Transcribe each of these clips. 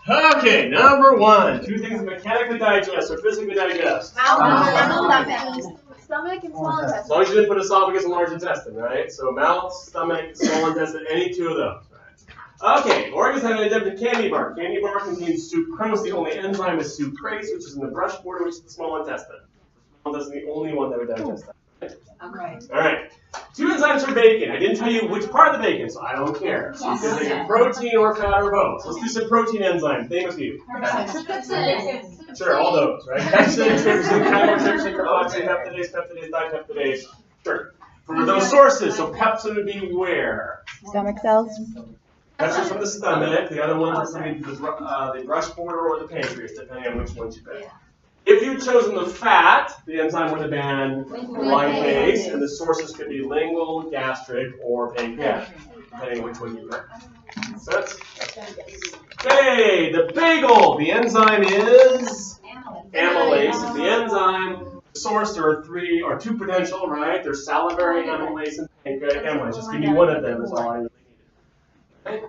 Okay, number one. Two things mechanically digest or physically digest. Stomach and small intestine. As long as you didn't put esophagus and large intestine, right? So mouth, stomach, small intestine, any two of those. Right? Okay, organs have an adapted candy bar. Candy bar contains sucrose. The only enzyme is sucrase, which is in the brush border, which is the small intestine. The small intestine is the only one that would digest that. Right? Okay. All right. Two enzymes for bacon. I didn't tell you which part of the bacon, so I don't care. So you can think of protein or fat or both. So let's do some protein enzymes. Name a few. Sure, all those, right? Pepsin, trypsin, chymotrypsin, carboxy, peptidase, dipeptidase. Sure. From those sources, so pepsin would be where? Stomach cells. Pepsin's from the stomach. The other ones are from the brush border or the pancreas, depending on which ones you pick. If you'd chosen the fat, the enzyme would have been lipase, and the sources could be lingual, gastric, or pancreatic, depending on which one you pick. Makes sense? Okay, the bagel. The enzyme is amylase. The enzyme source, there are two potential, right? There's salivary amylase and pancreatic amylase. Just give me one of them is all I really needed.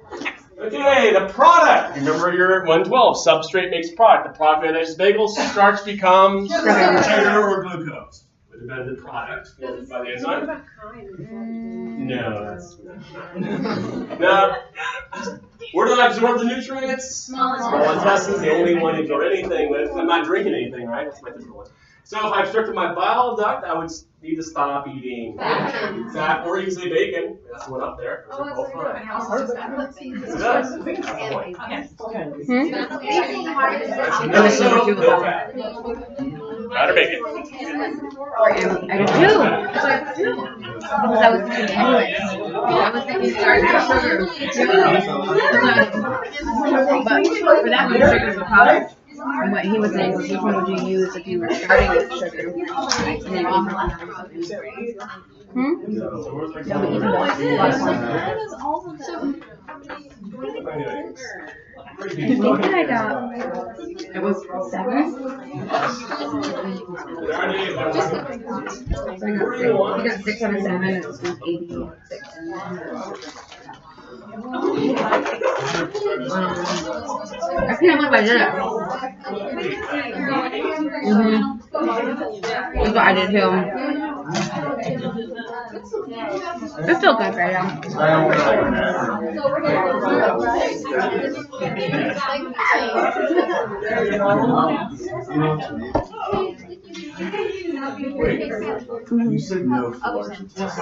Okay, the product. Remember your 112. Substrate makes product. The product of a nice bagel, starch becomes sugar or glucose. Would have been the product formed by the enzyme. No, that's not. Now, where do I absorb the nutrients? Small intestines, the only one you absorb anything with. I'm not drinking anything, right? That's my different one. So if I obstructed my bile duct, I would need to stop eating fat, or you can say bacon. That's the one up there. Those are both fine. It does. That's the point. Fat or bacon? I do too. Because I was thinking anyways. I was thinking starting with sugar. But for that one, sugar is the product. And what he was saying was, which one would you use if you were starting with sugar? And then I think I got, it was 7. So I got 6 out of 7, it was 86. I can't believe I did it. That's what I did too. It's still good right now. You said no flush. Because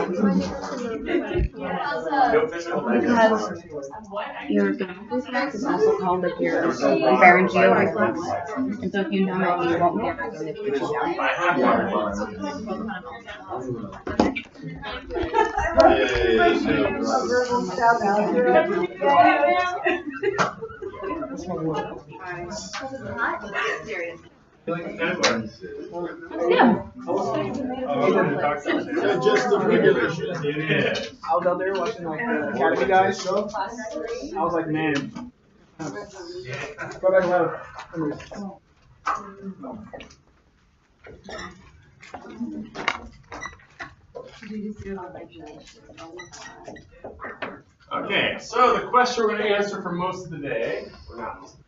your gastric tract is also called like your pharyngeal reflex, and so if you numb it, you won't get it if you push Digestive regulation. I was out there watching like the Academy guys show. I was like, man. Go back loud. Okay, so the question we're going to answer for most of the day, or not most of the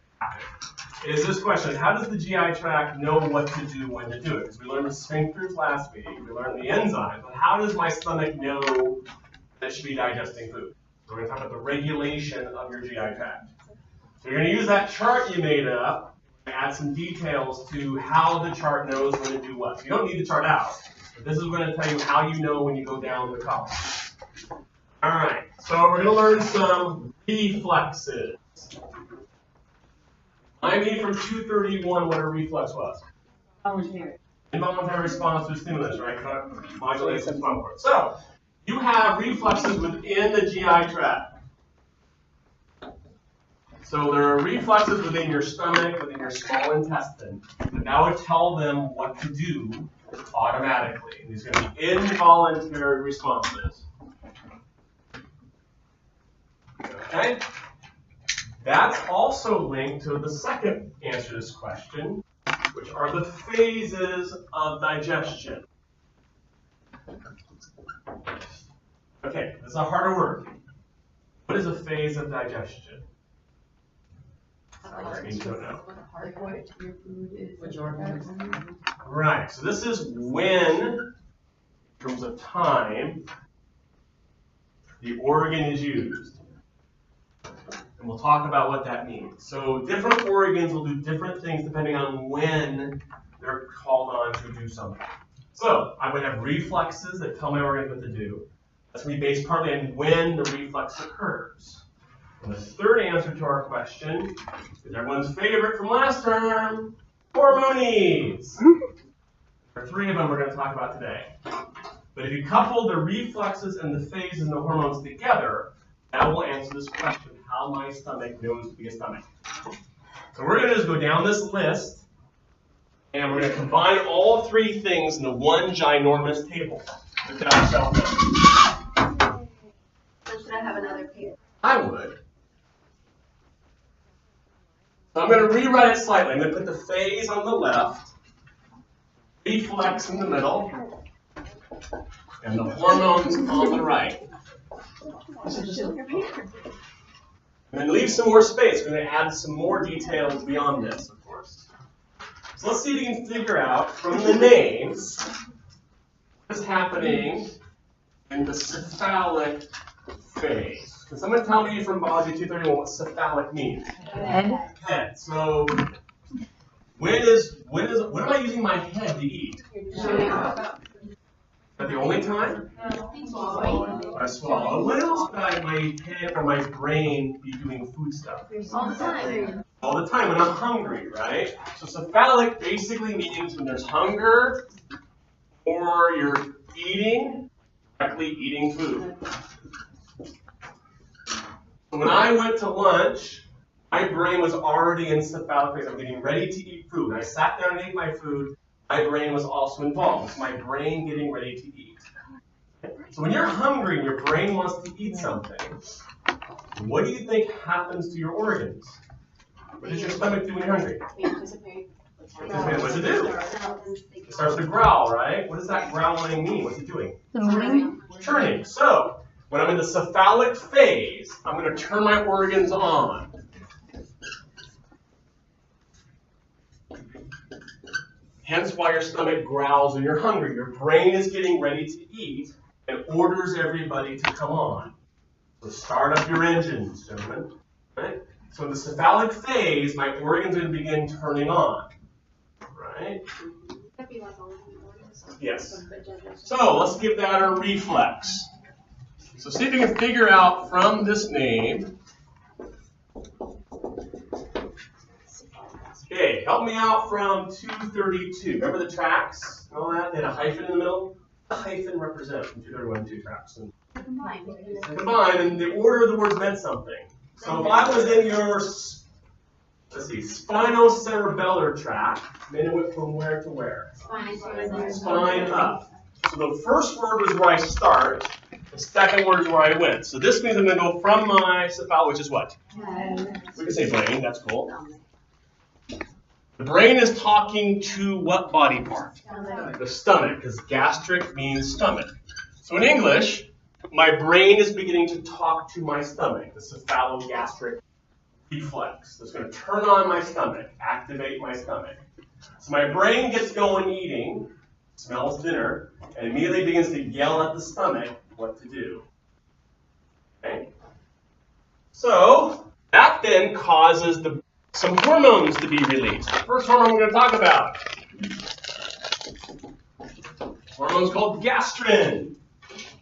day, is this question: how does the GI tract know what to do when to do it? Because we learned the sphincters last week, we learned the enzymes, but how does my stomach know that it should be digesting food? So we're going to talk about the regulation of your GI tract. So you're going to use that chart you made up, and add some details to how the chart knows when to do what. So you don't need the chart out, but this is going to tell you how you know when you go down the column. All right, so we're going to learn some reflexes. Remind me from 231 what a reflex was. Involuntary response to stimulus, right? Modulation function. So you have reflexes within the GI tract. So there are reflexes within your stomach, within your small intestine, and that would tell them what to do automatically. And these are going to be involuntary responses. Okay? That's also linked to the second answer to this question, which are the phases of digestion. Okay, this is a harder word. What is a phase of digestion? You don't know. Which organ? Right, so this is when, in terms of time, the organ is used. And we'll talk about what that means. So different organs will do different things depending on when they're called on to do something. So I would have reflexes that tell my organs what to do. That's going to be based partly on when the reflex occurs. And the third answer to our question is everyone's favorite from last term, hormones. There are three of them we're going to talk about today. But if you couple the reflexes and the phases and the hormones together, that will answer this question, how my stomach knows to be a stomach. So we're going to just go down this list, and we're going to combine all three things into one ginormous table. So should I have another paper? I would. So I'm going to rewrite it slightly. I'm going to put the phase on the left, reflex in the middle, and the hormones on the right. And then leave some more space. We're going to add some more details beyond this, of course. So let's see if you can figure out from the names what is happening in the cephalic phase. Can someone tell me from Biology 231 what cephalic means? Head. Head. So when am I using my head to eat? At the only time? I swallow. When else would my head or my brain be doing food stuff? All the time. All the time when I'm hungry, right? So cephalic basically means when there's hunger or you're directly eating food. So when I went to lunch, my brain was already in cephalic phase. I'm getting ready to eat food. When I sat down and ate my food, my brain was also involved. It's my brain getting ready to eat. So when you're hungry and your brain wants to eat something, what do you think happens to your organs? What does your stomach do when you're hungry? What does it do? It starts to growl, right? What does that growling mean? What's it doing? Churning. So when I'm in the cephalic phase, I'm going to turn my organs on. Hence why your stomach growls when you're hungry. Your brain is getting ready to eat and orders everybody to come on. So start up your engines, gentlemen. Right? So in the cephalic phase, my organs are going to begin turning on. Right? Yes. So let's give that a reflex. So see if you can figure out from this name. Okay, help me out from 232. Remember the tracks and all that? They had a hyphen in the middle. What does the hyphen represent from 231 2 tracks? Combined, and the order of the words meant something. So if I was in your, spinocerebellar tract, then it went from where to where? Spine up. So the first word was where I start. The second word is where I went. So this means I'm going to go from my cephalic, which is what? We can say brain. That's cool. The brain is talking to what body part? The stomach, because gastric means stomach. So in English, my brain is beginning to talk to my stomach, the cephalogastric reflex. So it's going to turn on my stomach, activate my stomach. So my brain gets going eating, smells dinner, and immediately begins to yell at the stomach what to do. Okay? So that then causes some hormones to be released. The first hormone we're going to talk about. Hormone's called gastrin.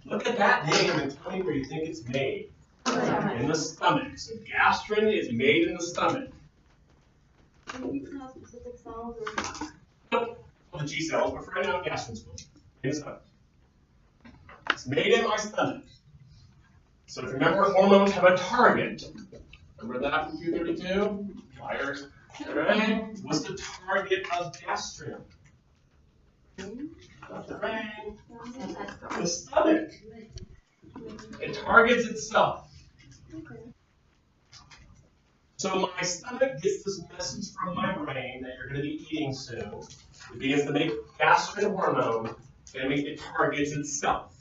Look at that name and tell me where you think it's made. In the stomach. So gastrin is made in the stomach. Nope. The G cells, but for right now, gastrin's in the stomach. It's made in my stomach. So if you remember, hormones have a target. Remember that from 232? Fires. Right? What's the target of gastrin? Not the brain. The stomach. It targets itself. So my stomach gets this message from my brain that you're going to be eating soon. It begins to make gastrin hormone, and it targets itself.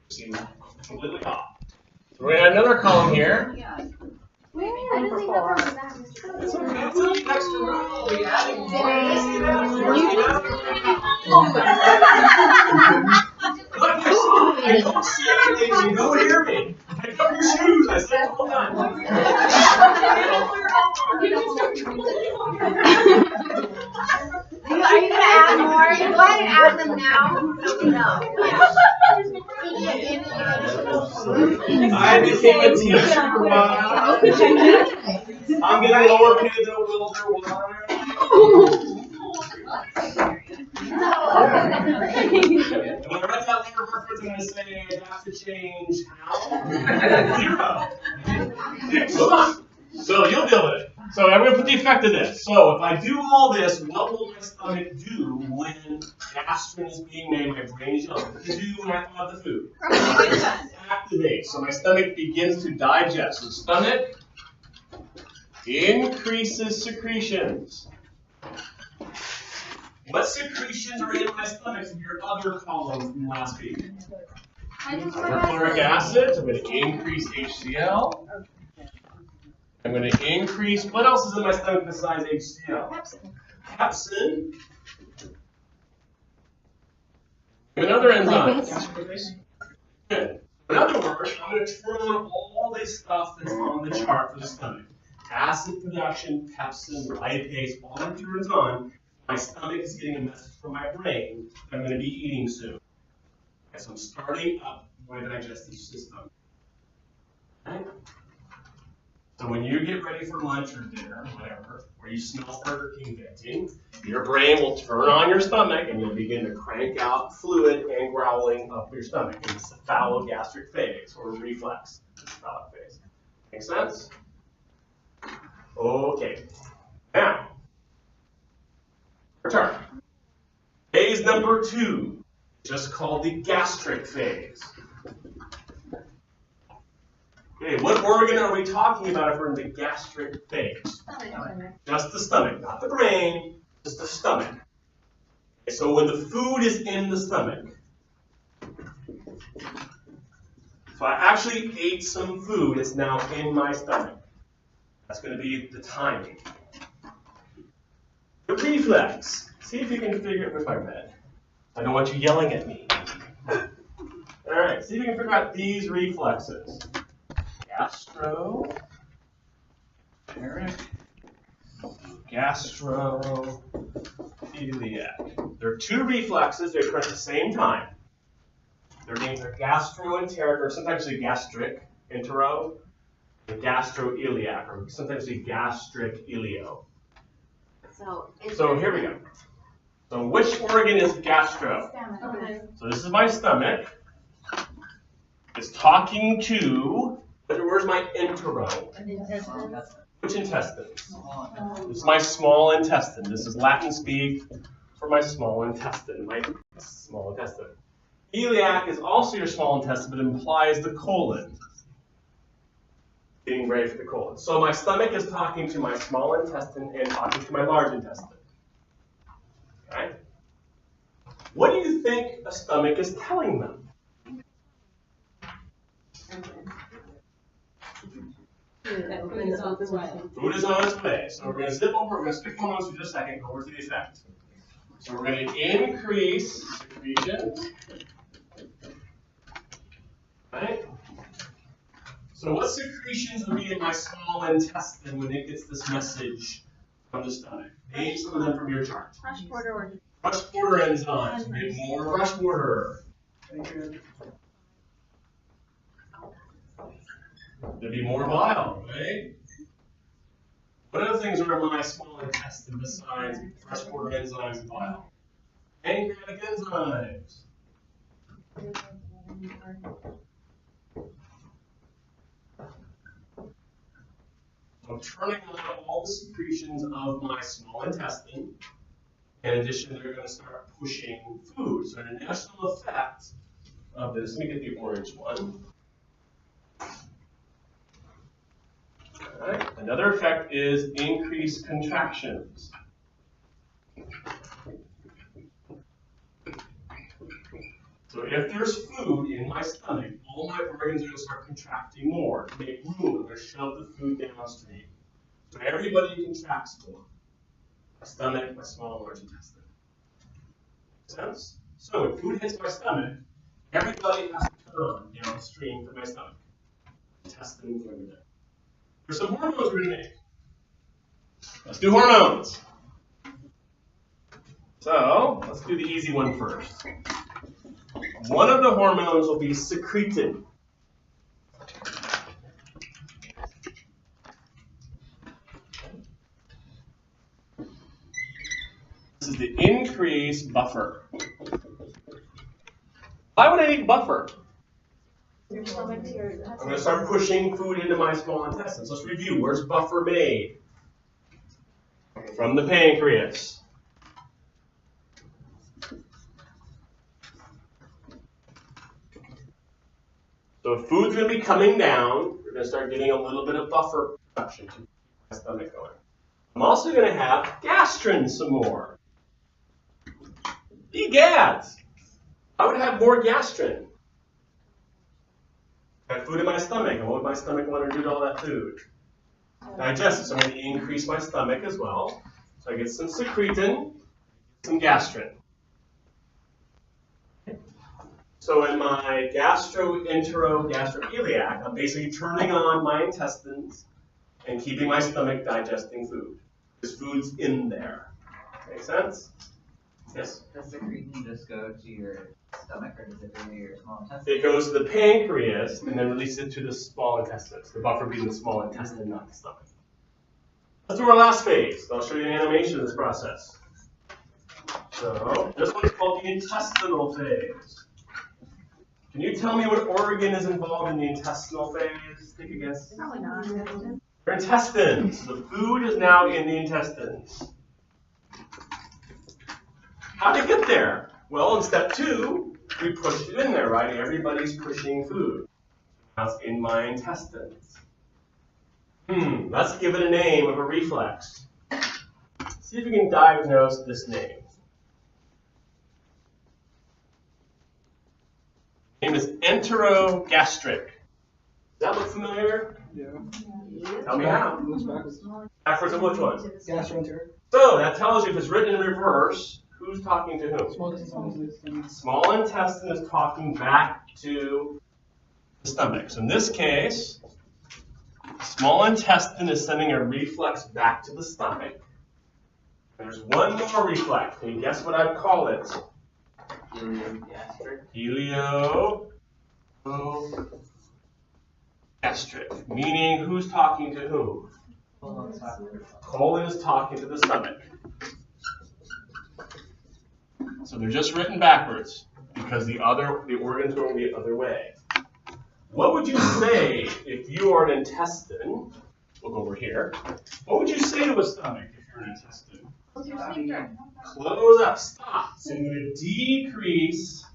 Seems completely off. So we're going to add another column here. I didn't think that was that. It's okay. It's an extra row. We added more. Look, I don't see anything. You don't hear me. Pick up your shoes. I said it all the time. Are you gonna add more? Go ahead and add them now. No. I became a teacher. I'm getting lower paid than a welder. When I read that letter reference, I'm going to say I have to change how? Zero. Okay, move on. So you'll deal with it. So I'm going to put the effect of this. So if I do all this, what will my stomach do when gastrin is being made? My brain is yelling. What does it do when I have the food? Activate. So my stomach begins to digest. So stomach increases secretions. What secretions are in my stomach in your other column from last week? Hydrochloric acid. I'm going to increase HCl. I'm going to increase, what else is in my stomach besides HCl? Pepsin. Another enzyme. Good. In other words, I'm going to turn on all this stuff that's on the chart for the stomach. Acid production, pepsin, lipase, all that turns on. My stomach is getting a message from my brain that I'm going to be eating soon. Okay, so I'm starting up my digestive system. Okay? So when you get ready for lunch or dinner, or whatever, or you smell Burger King venting, your brain will turn on your stomach and you'll begin to crank out fluid and growling up your stomach in the cephalogastric phase or reflex cephalic phase. Make sense? Okay. Now, return. Phase number 2, just called the gastric phase. Okay, what organ are we talking about if we're in the gastric phase? Just the stomach, not the brain, just the stomach. Okay, so when the food is in the stomach, so I actually ate some food, it's now in my stomach. That's going to be the timing. The reflex. See if you can figure it. Where's my red? I don't want you yelling at me. All right, see if you can figure out these reflexes. Gastroiliac. There are 2 reflexes. They occur at the same time. Their names are gastroenteric, or sometimes say gastric, entero, and gastroiliac, or sometimes say gastric ilio. So here we go. So which organ is gastro? Okay. So this is my stomach. It's talking to, where's my entero? Which intestine? This is my small intestine. This is Latin speak for my small intestine. Iliac is also your small intestine, but implies the colon. Being ready for the colon. So my stomach is talking to my small intestine and talking to my large intestine. Okay? What do you think a stomach is telling them? Food is on its way. Food is on its way. So we're going to zip over, we're going to skip hormones for just a second, go over to the effect. So we're going to increase secretions. Right? So what secretions would be in my small intestine when it gets this message from the stomach? Name some of them from your chart. Rush border enzymes. Make more rush border. There'd be more bile, right? What other things are in my small intestine besides rush border enzymes and bile? Pancreatic enzymes. I'm turning on all the secretions of my small intestine. In addition, they're going to start pushing food. So an initial effect of this, let me get the orange one. All right. Another effect is increased contractions. So So if there's food in my stomach, all my organs are going to start contracting more to make room. I'm going to shove the food downstream. So everybody contracts more. My stomach, my small and large intestine. Make sense? So when food hits my stomach, everybody has to turn downstream from my stomach. Intestines and everything. There's some hormones we're going to make. Let's do hormones. So let's do the easy one first. One of the hormones will be secreted. This is the increased buffer. Why would I need buffer? I'm going to start pushing food into my small intestines. Let's review. Where's buffer made? From the pancreas. So if food's going to be coming down, we're going to start getting a little bit of buffer production to keep my stomach going. I'm also going to have gastrin some more. Egads! I would have more gastrin. I have food in my stomach, and what would my stomach want to do to all that food? Digest it, so I'm going to increase my stomach as well. So I get some secretin, some gastrin. So in my gastroenterogastroiliac, I'm basically turning on my intestines and keeping my stomach digesting food. Because food's in there. Make sense? Yes? Does the secretin just go to your stomach, or does it go to your small intestine? It goes to the pancreas and then releases it to the small intestines. The buffer being the small intestine, not the stomach. Let's do our last phase. I'll show you an animation of this process. So this one is called the intestinal phase. Can you tell me what organ is involved in the intestinal phase? Take a guess. Probably not. Your intestines. The food is now in the intestines. How did it get there? Well, in step 2, we pushed it in there, right? Everybody's pushing food. Now it's in my intestines. Let's give it a name of a reflex. See if we can diagnose this name. Name is enterogastric. Does that look familiar? Yeah. Tell me how. Looks backwards. Backwards of which one? Gastroenterous. So that tells you if it's written in reverse, who's talking to whom? Small intestine. Small intestine is talking back to the stomach. So in this case, small intestine is sending a reflex back to the stomach. And there's one more reflex. Can you guess what I'd call it? Heliogastric. Meaning who's talking to whom? Colon is talking to the stomach. So they're just written backwards because the organs go the other way. What would you say if you are an intestine? We'll go over here. What would you say to a stomach if you're an intestine? Close up, stop. So I'm going to decrease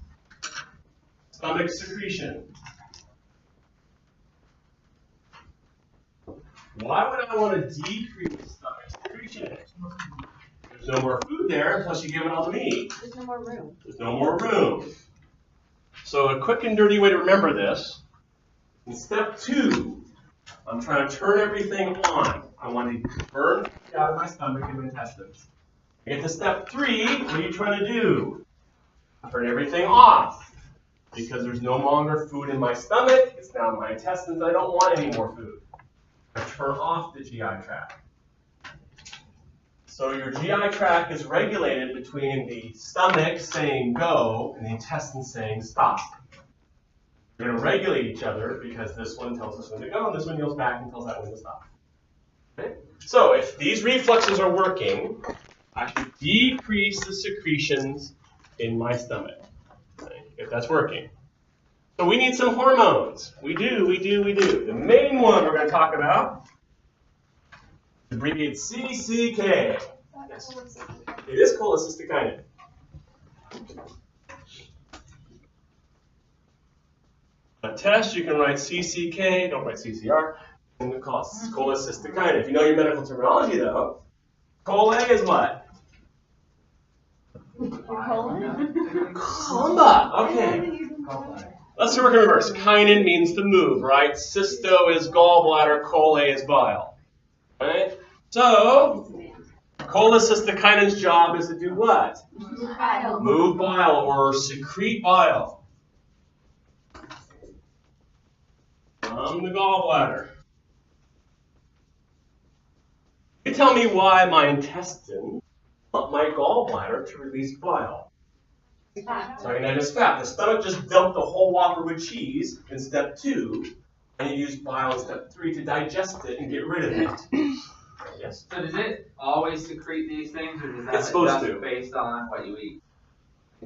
stomach secretion. Why would I want to decrease stomach secretion? There's no more food there unless you give it all to me. There's no more room. There's no more room. So a quick and dirty way to remember this, in step 2, I'm trying to turn everything on. I want to burn out of my stomach and intestines. I get to step 3, what are you trying to do? Turn everything off. Because there's no longer food in my stomach, it's now in my intestines, I don't want any more food. I turn off the GI tract. So your GI tract is regulated between the stomach saying go and the intestines saying stop. They're going to regulate each other because this one tells us when to go and this one yells back and tells that one to stop. Okay? So if these reflexes are working, I should decrease the secretions in my stomach, okay, if that's working. So we need some hormones. We do. The main one we're going to talk about is abbreviated CCK. Yes. It is cholecystokinin. A test, you can write CCK, don't write CCR, and call it cholecystokinin. If you know your medical terminology, though, chole is what? Comba. Okay. Let's work in reverse. Kinin means to move, right? Cysto is gallbladder, chole is bile. Right? So, cholecystokinin's job is to do what? Move bile or secrete bile from the gallbladder. You tell me why my intestine want my gallbladder to release bile. Cyanide is fat. The stomach just dumped the whole Whopper with cheese in step 2, and you use bile in step 3 to digest it and get rid of it. Yes? So does it always secrete these things, or does that It's supposed adjust to. based on what you eat?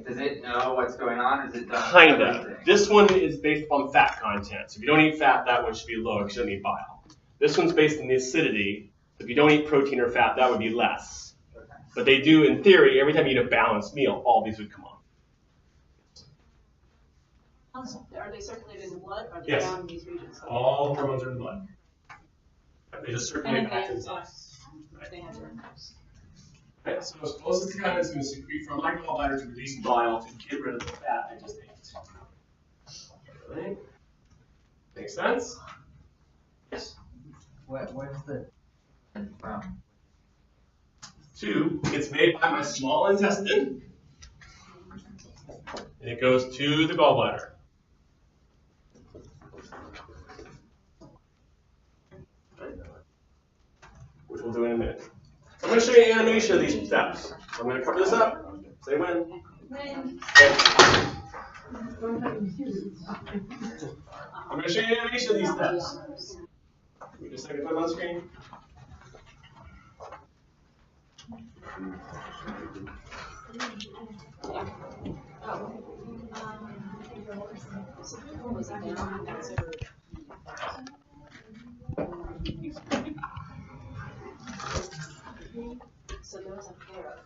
Does it know what's going on, or is it done Kinda. everything? This one is based upon fat content. So if you don't eat fat, that one should be low because you don't need bile. This one's based on the acidity. If you don't eat protein or fat, that would be less. Okay. But they do, in theory, every time you eat a balanced meal, all these would come on. Are they circulated in the blood, or are they Yes. down in these regions? All hormones are in the blood. They just circulate And back they inside. They have their nose. Right, so as close as the kind is going to secrete from my gallbladder to release bile to get rid of the fat I just ate. Right? Make sense? Yes. Where's the from? 2, it's made by my small intestine, and it goes to the gallbladder. Which we'll do in a minute. I'm going to show you an animation of these steps. So I'm going to cover this up. Say when. Okay. I'm going to show you an animation of these steps. Give me just a second to put them on screen. So those are carrots.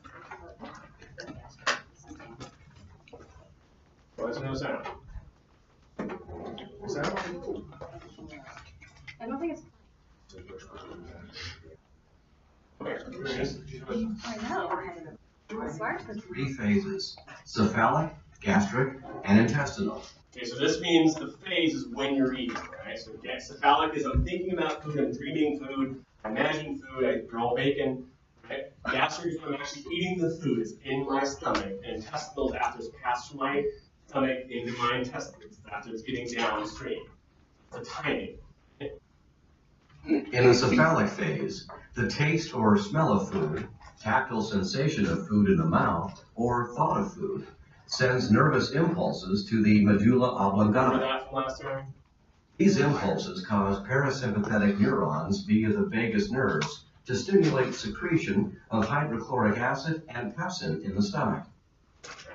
Why is there no sound? No sound? I don't think it's. Okay, here it is. I know. It's large. 3 phases: cephalic, gastric, and intestinal. Okay, so this means the phase is when you're eating, right? So cephalic is I'm thinking about food, I'm dreaming food, I'm imagining food, I draw bacon. Right? Gastric is when I'm actually eating the food, it's in my stomach. And intestinal is after it's passed from my stomach into my intestines, after it's getting downstream. The timing. In the cephalic phase, the taste or smell of food, tactile sensation of food in the mouth, or thought of food sends nervous impulses to the medulla Remember oblongata. that from last time? These impulses cause parasympathetic neurons via the vagus nerves to stimulate secretion of hydrochloric acid and pepsin in the stomach.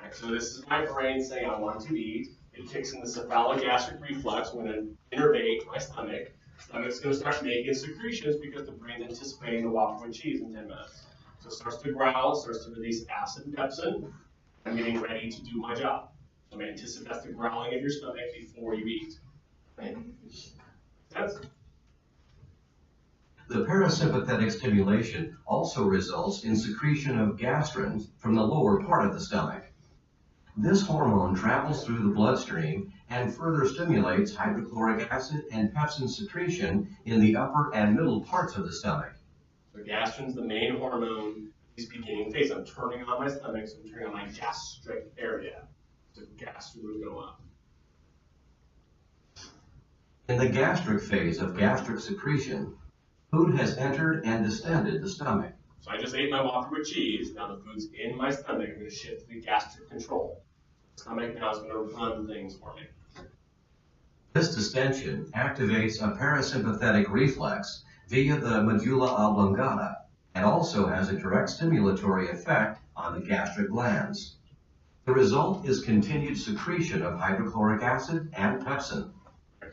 Right, so this is my brain saying I want to eat. It kicks in the cephalogastric reflex when I innervate my stomach. Stomach's going to start making secretions because the brain's anticipating the Whopper with cheese in 10 minutes. So it starts to growl, starts to release acid and pepsin. I'm getting ready to do my job. So I anticipate that's the growling of your stomach before you eat. Right? Sense? The parasympathetic stimulation also results in secretion of gastrin from the lower part of the stomach. This hormone travels through the bloodstream and further stimulates hydrochloric acid and pepsin secretion in the upper and middle parts of the stomach. So gastrin's the main hormone. These beginning phase. I'm turning on my stomach, so I'm turning on my gastric area. So gastrin would go up. In the gastric phase of gastric secretion, food has entered and distended the stomach. So I just ate my Whopper with cheese. Now the food's in my stomach. I'm going to shift to the gastric control. The stomach now is going to run things for me. This distension activates a parasympathetic reflex via the medulla oblongata and also has a direct stimulatory effect on the gastric glands. The result is continued secretion of hydrochloric acid and pepsin.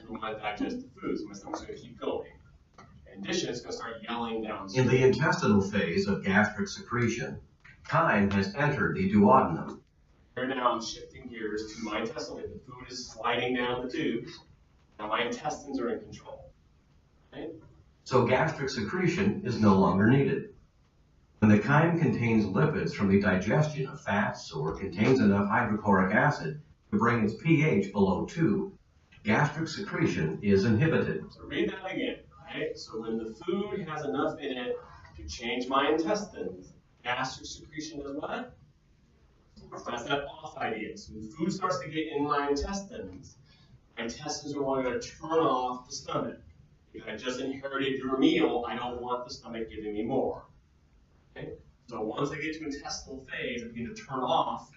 We want to digest the food, so my stomach's going to keep going. In addition, it's going to start yelling down. In the intestinal phase of gastric secretion, chyme has entered the duodenum. Here now I'm shifting gears to my intestinal. The food is sliding down the tubes. Now my intestines are in control. Okay? So gastric secretion is no longer needed. When the chyme contains lipids from the digestion of fats or contains enough hydrochloric acid to bring its pH below 2, gastric secretion is inhibited. So read that again, right? So when the food has enough in it to change my intestines, gastric secretion is what? So that's that off idea. So when food starts to get in my intestines are wanting to turn off the stomach. If I just inherited your meal, I don't want the stomach giving me more. Okay? So once I get to intestinal phase, I begin to turn off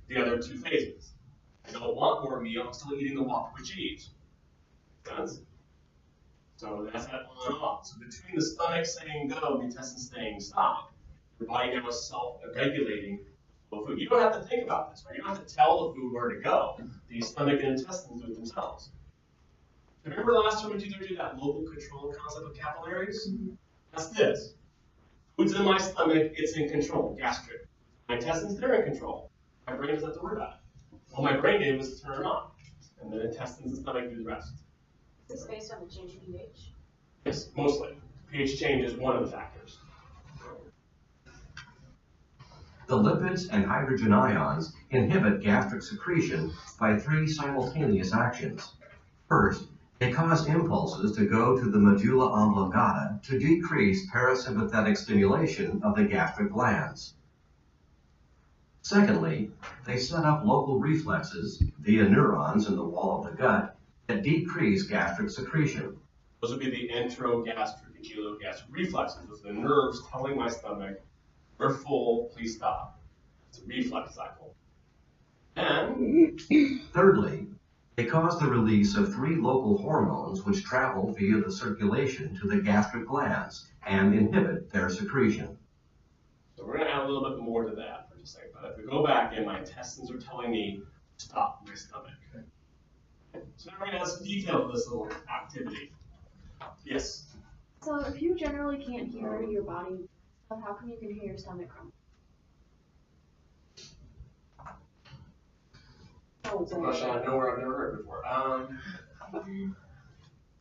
the other two phases. I don't want more meal, I'm still eating the Whopper cheese. Make sense? So that's that on and off. So between the stomach saying go, the intestines saying stop, your body now is self-regulating the food. You don't have to think about this, right? You don't have to tell the food where to go. The stomach and intestines do it themselves. Remember last time we did that local control concept of capillaries? That's this. Food's in my stomach, it's in control, gastric. My intestines, they're in control. My brain doesn't have to worry about it. All my brain did was turn it on. And the intestines and stomach do the rest. Is this based on the change in pH? Yes, mostly. pH change is one of the factors. The lipids and hydrogen ions inhibit gastric secretion by 3 simultaneous actions. First, they cause impulses to go to the medulla oblongata to decrease parasympathetic stimulation of the gastric glands. Secondly, they set up local reflexes via neurons in the wall of the gut that decrease gastric secretion. Those would be the enterogastric and chelogastric reflexes. Those are the nerves telling my stomach, we're full, please stop. It's a reflex cycle. And thirdly, they cause the release of 3 local hormones which travel via the circulation to the gastric glands and inhibit their secretion. so we're going to add a little bit more to that for just a second. But if we go back in, my intestines are telling me, stop my stomach. So now we're going to add some detail to this little activity. Yes? So if you generally can't hear your body, how come you can hear your stomach grumble? It's a question I know where I've never heard before.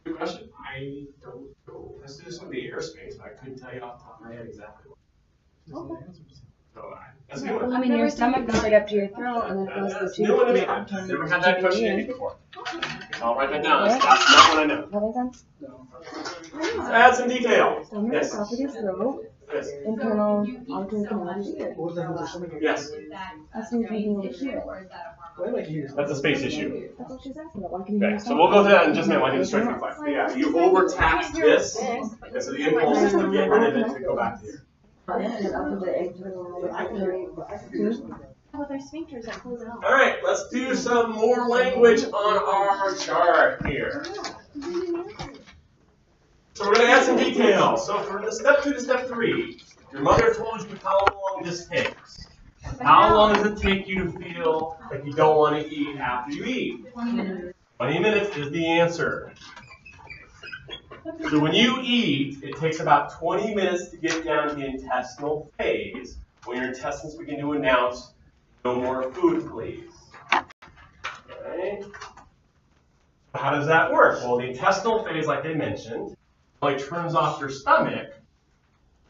Good question. I don't know. Let's do some of the airspace, but I couldn't tell you off the top of my head exactly what. Okay. So that's a good one. I mean, your stomach goes right up to your throat, and then it goes That's to new one to me. your I've never had that question before. I'll write that down. Okay. That's not what I know. That makes sense. Let's add some detail. Stomach, Yes. esophagus, throat, Yes. internal, auditory canal, ear. What was that for stomach? Yes. That's when you can hear it here. I like to hear That's a space issue. That's what she's asking about. Why can you hear Okay, your so stomach? we'll go through that in just a minute. I need to stretch my flag. But yeah, you overtaxed this, and so the impulse is to get rid of it to go back to here. And up to the internal, With our sphincters that close it off. All right, let's do some more language on our chart here. So we're going to add some detail. So for the step 2 to step 3, your mother told you how long this takes. How long does it take you to feel like you don't want to eat after you eat? 20 minutes. 20 minutes is the answer. So when you eat, it takes about 20 minutes to get down to the intestinal phase, when your intestines begin to announce, no more food, please. Okay. How does that work? Well, the intestinal phase, like I mentioned, like turns off your stomach,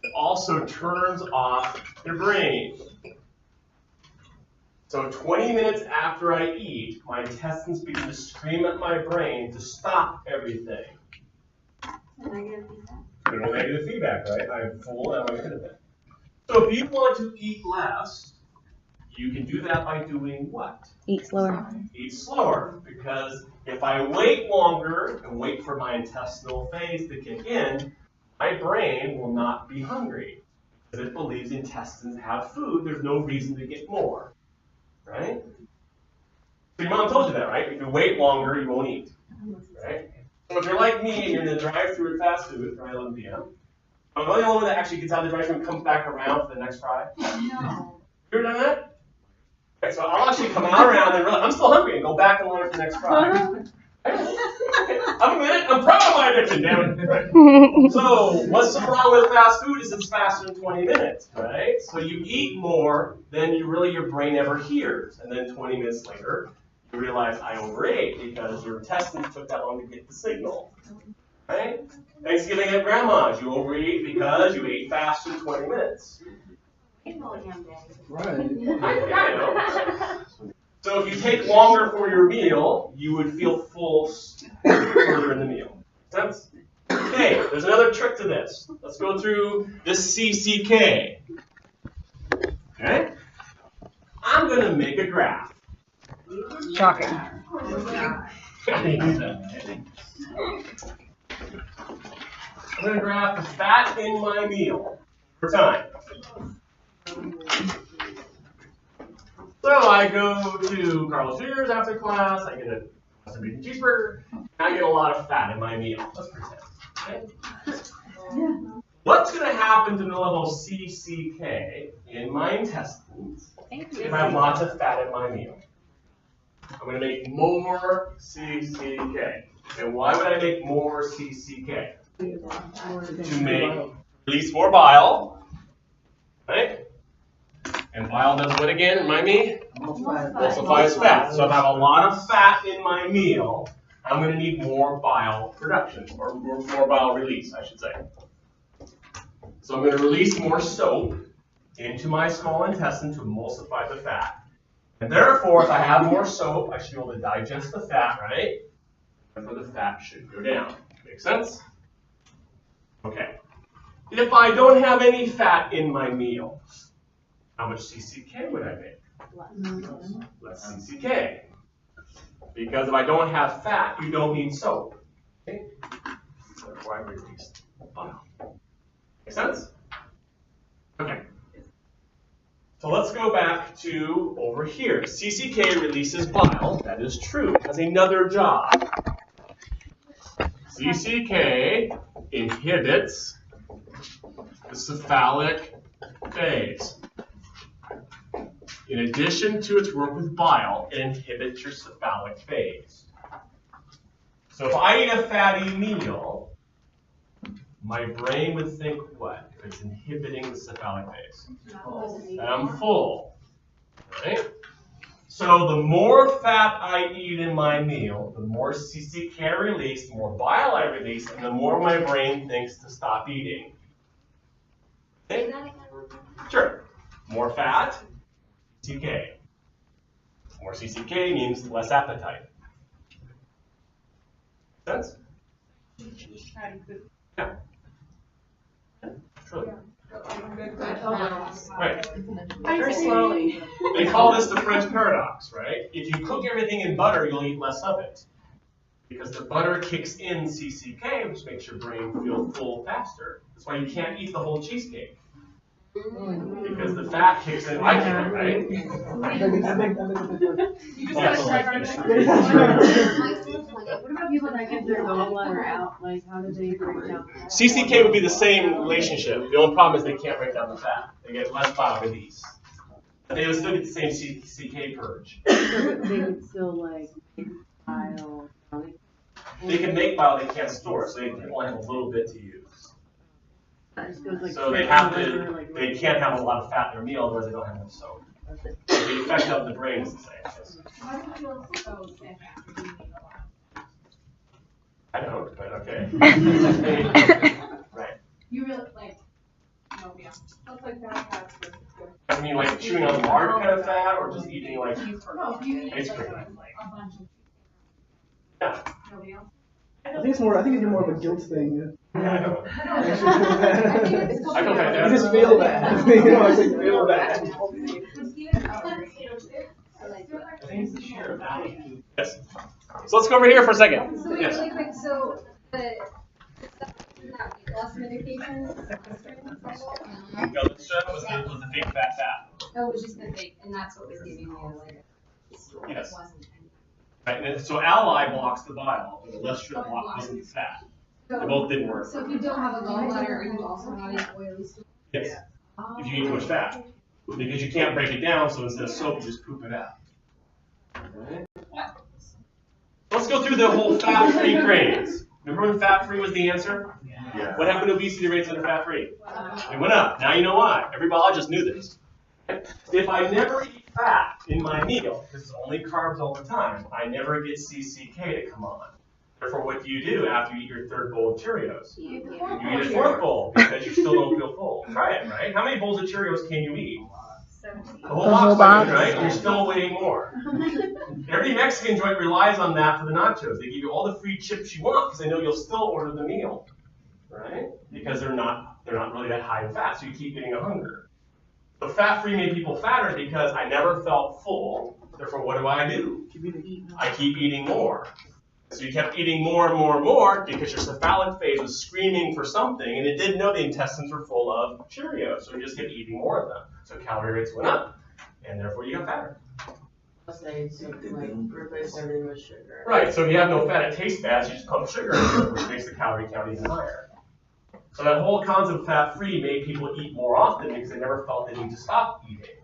it also turns off your brain. So 20 minutes after I eat, my intestines begin to scream at my brain to stop everything. Negative feedback. No negative feedback, right? I'm full and I'm going to. So if you want to eat less, you can do that by doing what? Eat slower. Eat slower, because if I wait longer and wait for my intestinal phase to kick in, my brain will not be hungry. Because it believes the intestines have food, there's no reason to get more. Right? So your mom told you that, right? If you wait longer, you won't eat. Right? So if you're like me and you're in the drive-thru at fast food at 11 p.m., I'm the only one that actually gets out of the drive-thru and comes back around for the next fry. No. You ever done that? Okay, so I'll actually come out around and realize I'm still hungry and go back and line for the next fry. I'm a minute. I'm proud of my addiction, damn it. Right. So what's so wrong with fast food is it's faster than 20 minutes, right? So you eat more than your brain ever hears, and then 20 minutes later, you realize I overate because your intestines took that long to get the signal, right? Thanksgiving at Grandma's, you overeat because you ate faster than 20 minutes. Right. I know. So if you take longer for your meal, you would feel full further in the meal. Sense? Okay, there's another trick to this. Let's go through this CCK. Okay? I'm going to make a graph. Shocking. I'm going to graph the fat in my meal for time. So I go to Carl's Jr.'s after class, I get a custom beef cheeseburger, and I get a lot of fat in my meal. Let's pretend. Okay? What's going to happen to the level of CCK in my intestines if I have lots of fat in my meal? I'm going to make more CCK. And why would I make more CCK? To release more bile, right? And bile does what again in my meal? Emulsifies fat. So if I have a lot of fat in my meal, I'm going to need more bile production, or more bile release, I should say. So I'm going to release more soap into my small intestine to emulsify the fat. And therefore, if I have more soap, I should be able to digest the fat, right? Therefore, the fat should go down. Make sense? Okay. If I don't have any fat in my meal, how much CCK would I make? Less CCK. Because if I don't have fat, you don't need soap. Okay? Therefore, I release bile. Make sense? Okay. So let's go back to over here. CCK releases bile. That is true. It has another job. CCK inhibits the cephalic phase. In addition to its work with bile, it inhibits your cephalic phase. So if I eat a fatty meal, my brain would think what? It's inhibiting the cephalic phase. That I'm full. Right? So the more fat I eat in my meal, the more CCK I release, the more bile I release, and the more my brain thinks to stop eating. Okay? Sure. More fat, CCK. More CCK means less appetite. Sense? Yeah. True. Right. Very slowly. They call this the French paradox, right? If you cook everything in butter, you'll eat less of it. Because the butter kicks in CCK, which makes your brain feel full faster. That's why you can't eat the whole cheesecake. Because the fat kicks in, I can, right? What about people that get their gallbladder out? Like, how do they break down fat? CCK would be the same relationship. The only problem is they can't break down the fat. They get less bile release. But they would still get the same CCK purge. They would still, like, make bile. They can make bile, they can't store, so they only have a little bit to use. So they have to, they can't have a lot of fat in their meal, otherwise they don't have enough soap. The effect of the brain is the same. Why do you feel so sick after you eat a lot? I don't, but okay. Right. You really, like, no, yeah. That's like bad fats versus good. I mean, like chewing on lard kind of fat, or just eating like No, if you eat ice like cream. a bunch of Yeah. nobody else. I think it's more of a guilt thing. Yeah, I know. I feel bad. You just feel bad. You know, I just feel bad. I think it's the sheer value. Yes. So let's go over here for a second. So wait, Yes. really quick, so the that weight loss medication, No, the stuff was the big fat fat. oh, it was just the fake, and that's what was giving me like. Yes. Wasn't. Right, and so ally blocks the bile, but the Lestrin block doesn't the fat. They both didn't work. So if you don't have a gallbladder, are you also having oily stool? Yes. If you eat too much fat. Because you can't break it down, so instead of soap, you just poop it out. Alright. Let's go through the whole fat-free craze. Remember when fat-free was the answer? Yeah. What happened to obesity rates that are fat-free? They went up. Now you know why. Every biologist knew this. If I never eat fat in my meal, because it's only carbs all the time, I never get CCK to come on. Therefore, what do after you eat your third bowl of Cheerios? You eat the You eat a fourth bowl because you still don't feel full. Try it, right? How many bowls of Cheerios can you eat? 17. A whole box, right? And you're still waiting more. Every Mexican joint relies on that for the nachos. They give you all the free chips you want because they know you'll still order the meal, right? Because they're not really that high in fat, so you keep getting a hunger. The fat-free made people fatter because I never felt full. Therefore, what do? I keep eating more. So you kept eating more and more and more because your cephalic phase was screaming for something, and it didn't know the intestines were full of Cheerios, so you just kept eating more of them. So calorie rates went up, and therefore you got fatter. Replace everything with sugar. Right, so if you have no fat, it tastes bad, so you just pump sugar into it, which makes the calorie count even higher. So that whole concept of fat-free made people eat more often because they never felt the need to stop eating.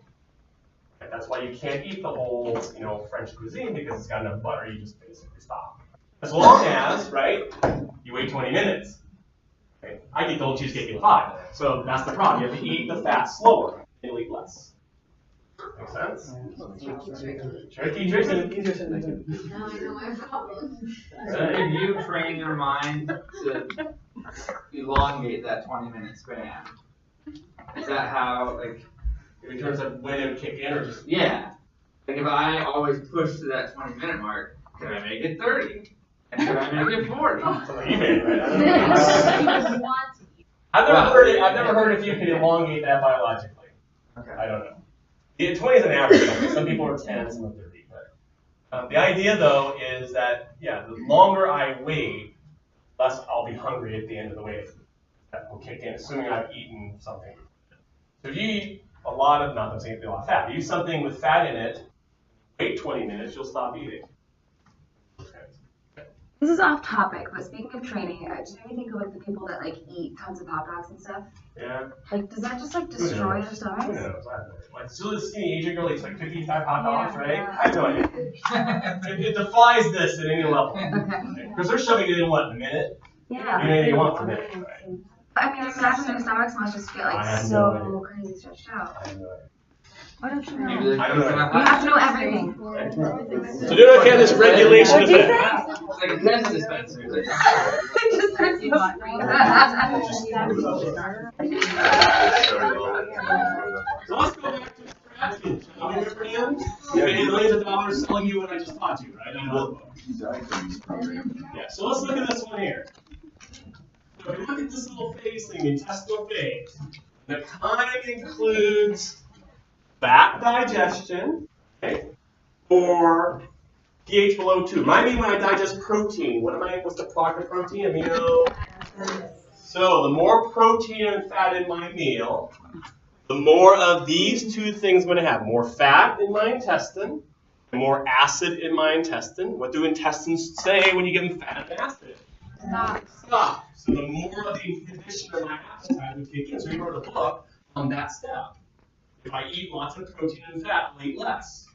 And that's why you can't eat the whole, French cuisine because it's got enough butter, you just basically stop. As long as, right, you wait 20 minutes. Okay? I get the whole cheesecake in 5. So that's the problem. You have to eat the fat slower and eat less. Make sense? Tricky. Now I know my problem. So if you train your mind to elongate that 20-minute span, is that how, In terms of when it would kick in or just... yeah. If I always push to that 20-minute mark, can I make it 30? And can I make it 40? Even, right? I've never heard if you can elongate that biologically. Okay. I don't know. 20 is an average number. Some people are 10, some are 30. But the idea, though, is that, the longer I wait, less I'll be hungry at the end of the wait. That will kick in, assuming I've eaten something. So if you eat a lot of, not that I'm saying a lot of fat, if you eat something with fat in it, wait 20 minutes, you'll stop eating. This is off topic, but speaking of training, just made me think of the people that eat tons of hot dogs and stuff. Yeah. Does that just destroy their stomachs? Who knows? I don't know. So this skinny Asian girl eats 55 hot dogs, right? I have no idea. It defies this at any level. Okay. Because they're shoving it in what, in a minute? Yeah. You know anything you want for a minute, right? I mean, imagine their stomachs must just get so crazy stretched out. I have no idea. What if you know? Maybe I don't know. You have to know everything. So do okay on this regulation of fat. It's like a pen dispenser. Just hurts you. So let's go back to strategy. Shall we, remember him? You made millions of dollars selling you what I just taught you, right? I know. Yeah, so let's look at this one here. So if you look at this little phase thing, the intestinal phase, the kind includes fat digestion, okay, or pH below 2. Remind me when I digest protein. What's the product of protein? Amino. So the more protein and fat in my meal, the more of these two things I'm going to have. More fat in my intestine, and more acid in my intestine. What do intestines say when you give them fat and acid? Stop. So the more of the inhibition of my appetite would kick in. So you wrote a book on that step. If I eat lots of protein and fat, I'll eat less.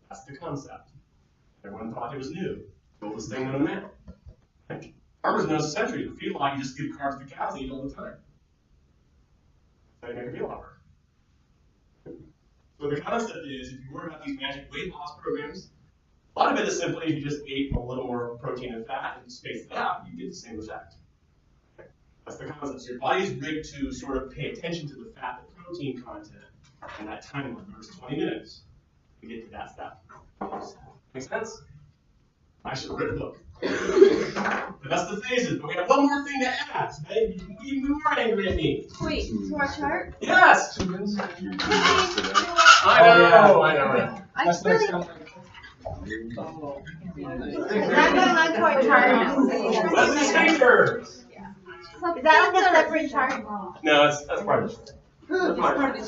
That's the concept. Everyone thought it was new. The oldest thing known to man. Okay. Farmers know it's a century. To feed a lot, you just give carbs to cows and eat all the time. That's how you make a meal offer. So the concept is, if you worry about these magic weight loss programs, a lot of it is simply if you just ate a little more protein and fat and space it out, you get the same effect. Okay. That's the concept. So your body's rigged to sort of pay attention to the fat and protein content and that timeline, first 20 minutes, to get to that step. Make sense? I should have written a book. But that's the phases. But we have one more thing to add. Okay? You can be even more angry at me. Wait, to our chart? Yes! I know. That's really... Is that going on to our chart? What's the sphincters? Is that like a separate chart? No, that's part of it. That's part of it.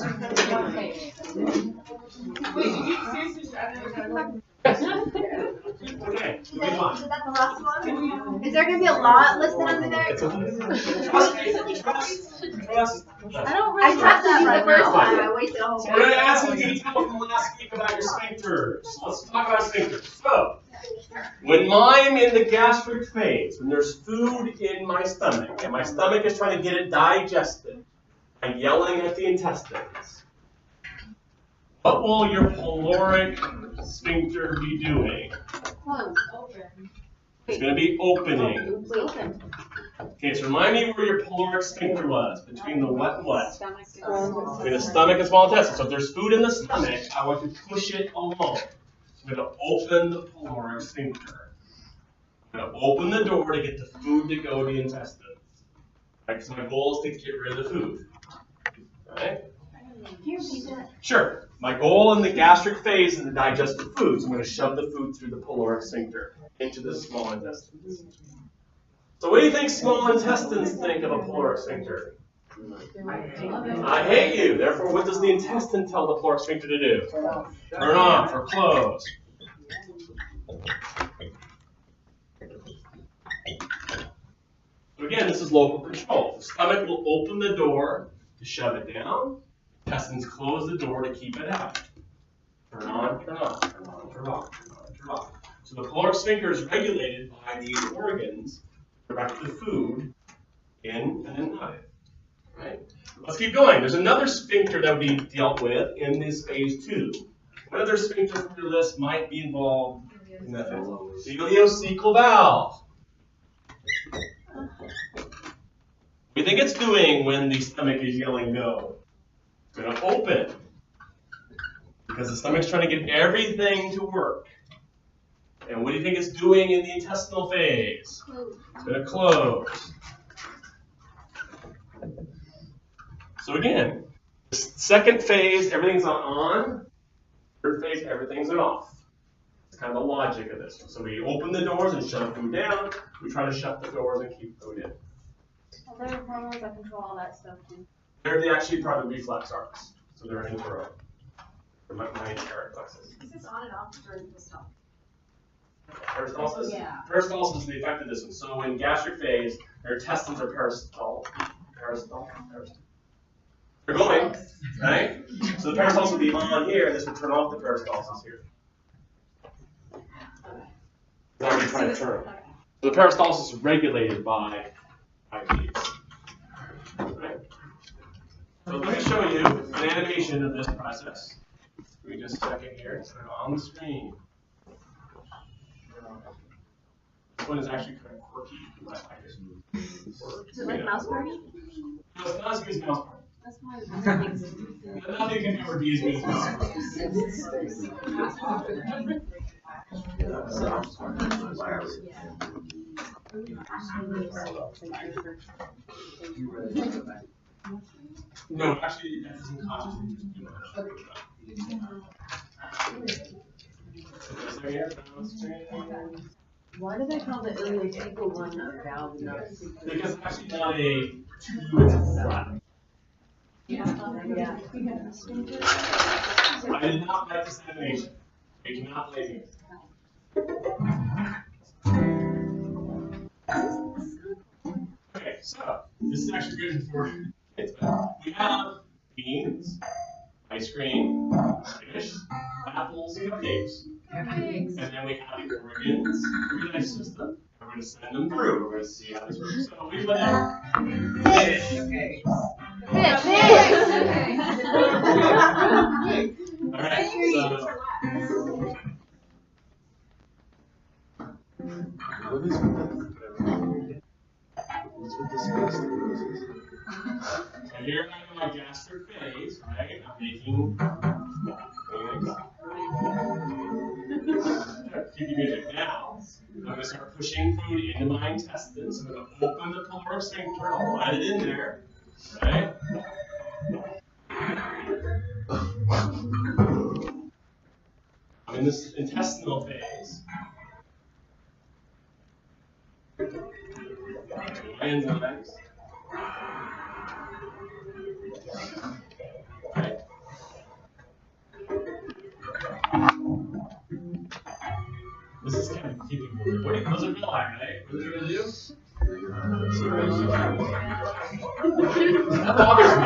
Okay, Is that the last one? Is there going to be a lot listed under there? Trust. I don't really trust that the first time. I wasted a whole So we're going to add some detail from last week about your sphincters. Let's talk about sphincters. So, when I'm in the gastric phase, when there's food in my stomach, and my stomach is trying to get it digested, I'm yelling at the intestines. What will your caloric sphincter be doing? Close, open. It's going to be opening. Open. Okay, so remind me where your caloric sphincter was, between the what and what? Between the stomach and small intestine. So if there's food in the stomach, I want to push it along. I'm going to open the caloric sphincter. I'm going to open the door to get the food to go to the intestine. Right, so my goal is to get rid of the food. Right? Can you repeat that? Sure. My goal in the gastric phase is the digestive food. So I'm going to shove the food through the caloric sphincter into the small intestines. So what do you think small intestines think of a caloric sphincter? I hate you. Therefore, what does the intestine tell the caloric sphincter to do? Turn off or close. So again, this is local control. The stomach will open the door to shove it down. Intestines close the door to keep it out. Turn on, turn off, turn on, turn off, turn on, turn off. So the caloric sphincter is regulated by these organs to direct the food in and out. Right? Let's keep going. There's another sphincter that would be dealt with in this phase 2. What other sphincter from your list might be involved in that phase? The ileocecal valve. What do you think it's doing when the stomach is yelling go? It's going to open. Because the stomach's trying to get everything to work. And what do you think it's doing in the intestinal phase? It's going to close. So again, the second phase, everything's on. Third phase, everything's off. It's kind of the logic of this. So we open the doors and shut food down. We try to shut the doors and keep food in. Well, there are hormones that control all that stuff too. They're actually part of the reflex arcs. So they're an intro. They're my reflexes. Is this on and off during the stop? Peristalsis? Yeah. Peristalsis is the effect of this one. So in gastric phase, their intestines are peristaltic. They're going, right? So the peristalsis would be on here, this would turn off the peristalsis here. Now we're trying to turn. So the peristalsis is regulated by IVs. Right? So let me show you an animation of this process. Give me just a second here. It's on the screen. This one is actually kind of quirky. Is it like mouse party? No, it's not as good as mouse party. That's why Nothing can ever be as good as mouse party. No, actually, that isn't consciously just too much. Why do they call the ileocecal one a valve? Because it's actually not a tube, it's a flat. I did not like this animation. I cannot blame you. Okay, so this is actually written for kids. We have beans, ice cream, fish, apples, and cupcakes. And then we have the organs, the system. We're going to send them through. We're going to see how this works. So we put in fish. All right. So. What's with the space? And here I'm in my gastric phase, right? I'm making keep the music now. I'm going to start pushing food into my intestines. I'm going to open the caloric sphincter. I'll let it in there, right? I'm in this intestinal phase. Enzymes. Right. This is kind of keeping moving. What do you, those are villi, right? What are you going to do? That bothers me.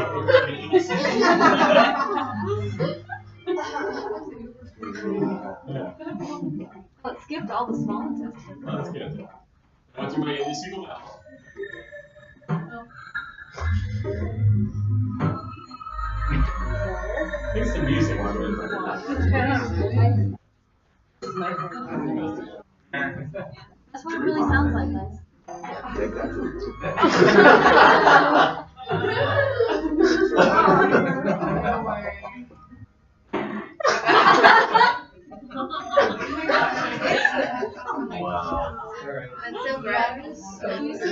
Well, it skipped all the small intestines. Oh, that's good. Now to my ileocecal valve. I think it's the music. That's what it really sounds like, guys. Wow. That's so gross. You see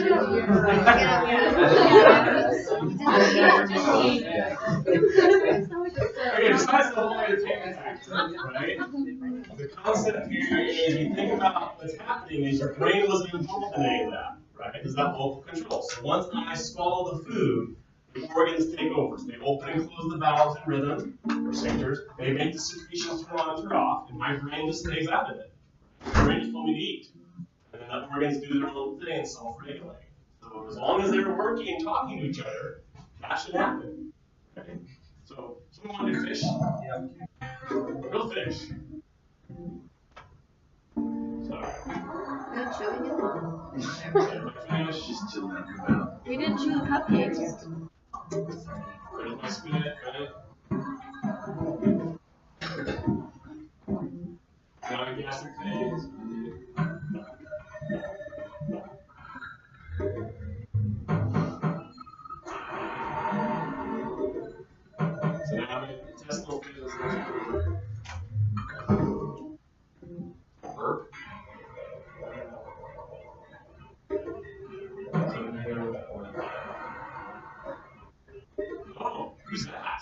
it? Okay, besides the whole entertainment factor, right? The concept here is you think about what's happening is your brain wasn't involved in any of that, right? It's that local control. So once I swallow the food, the organs take over. So they open and close the valves in rhythm, or sectors. They make the secretions turn on and turn off, and my brain just stays out of it. My brain just told me to eat. And then the organs do their own thing and self-regulate. So as long as they're working and talking to each other, that should happen. Okay? So someone want to do fish? Yeah. Real fish. Sorry. You're chewing it? Fish. Just chilling out your mouth. We didn't chew the cupcakes. Ready to spin it, ready? Now a gastric phase. So now the intestinal phase is burp. Oh, who's that?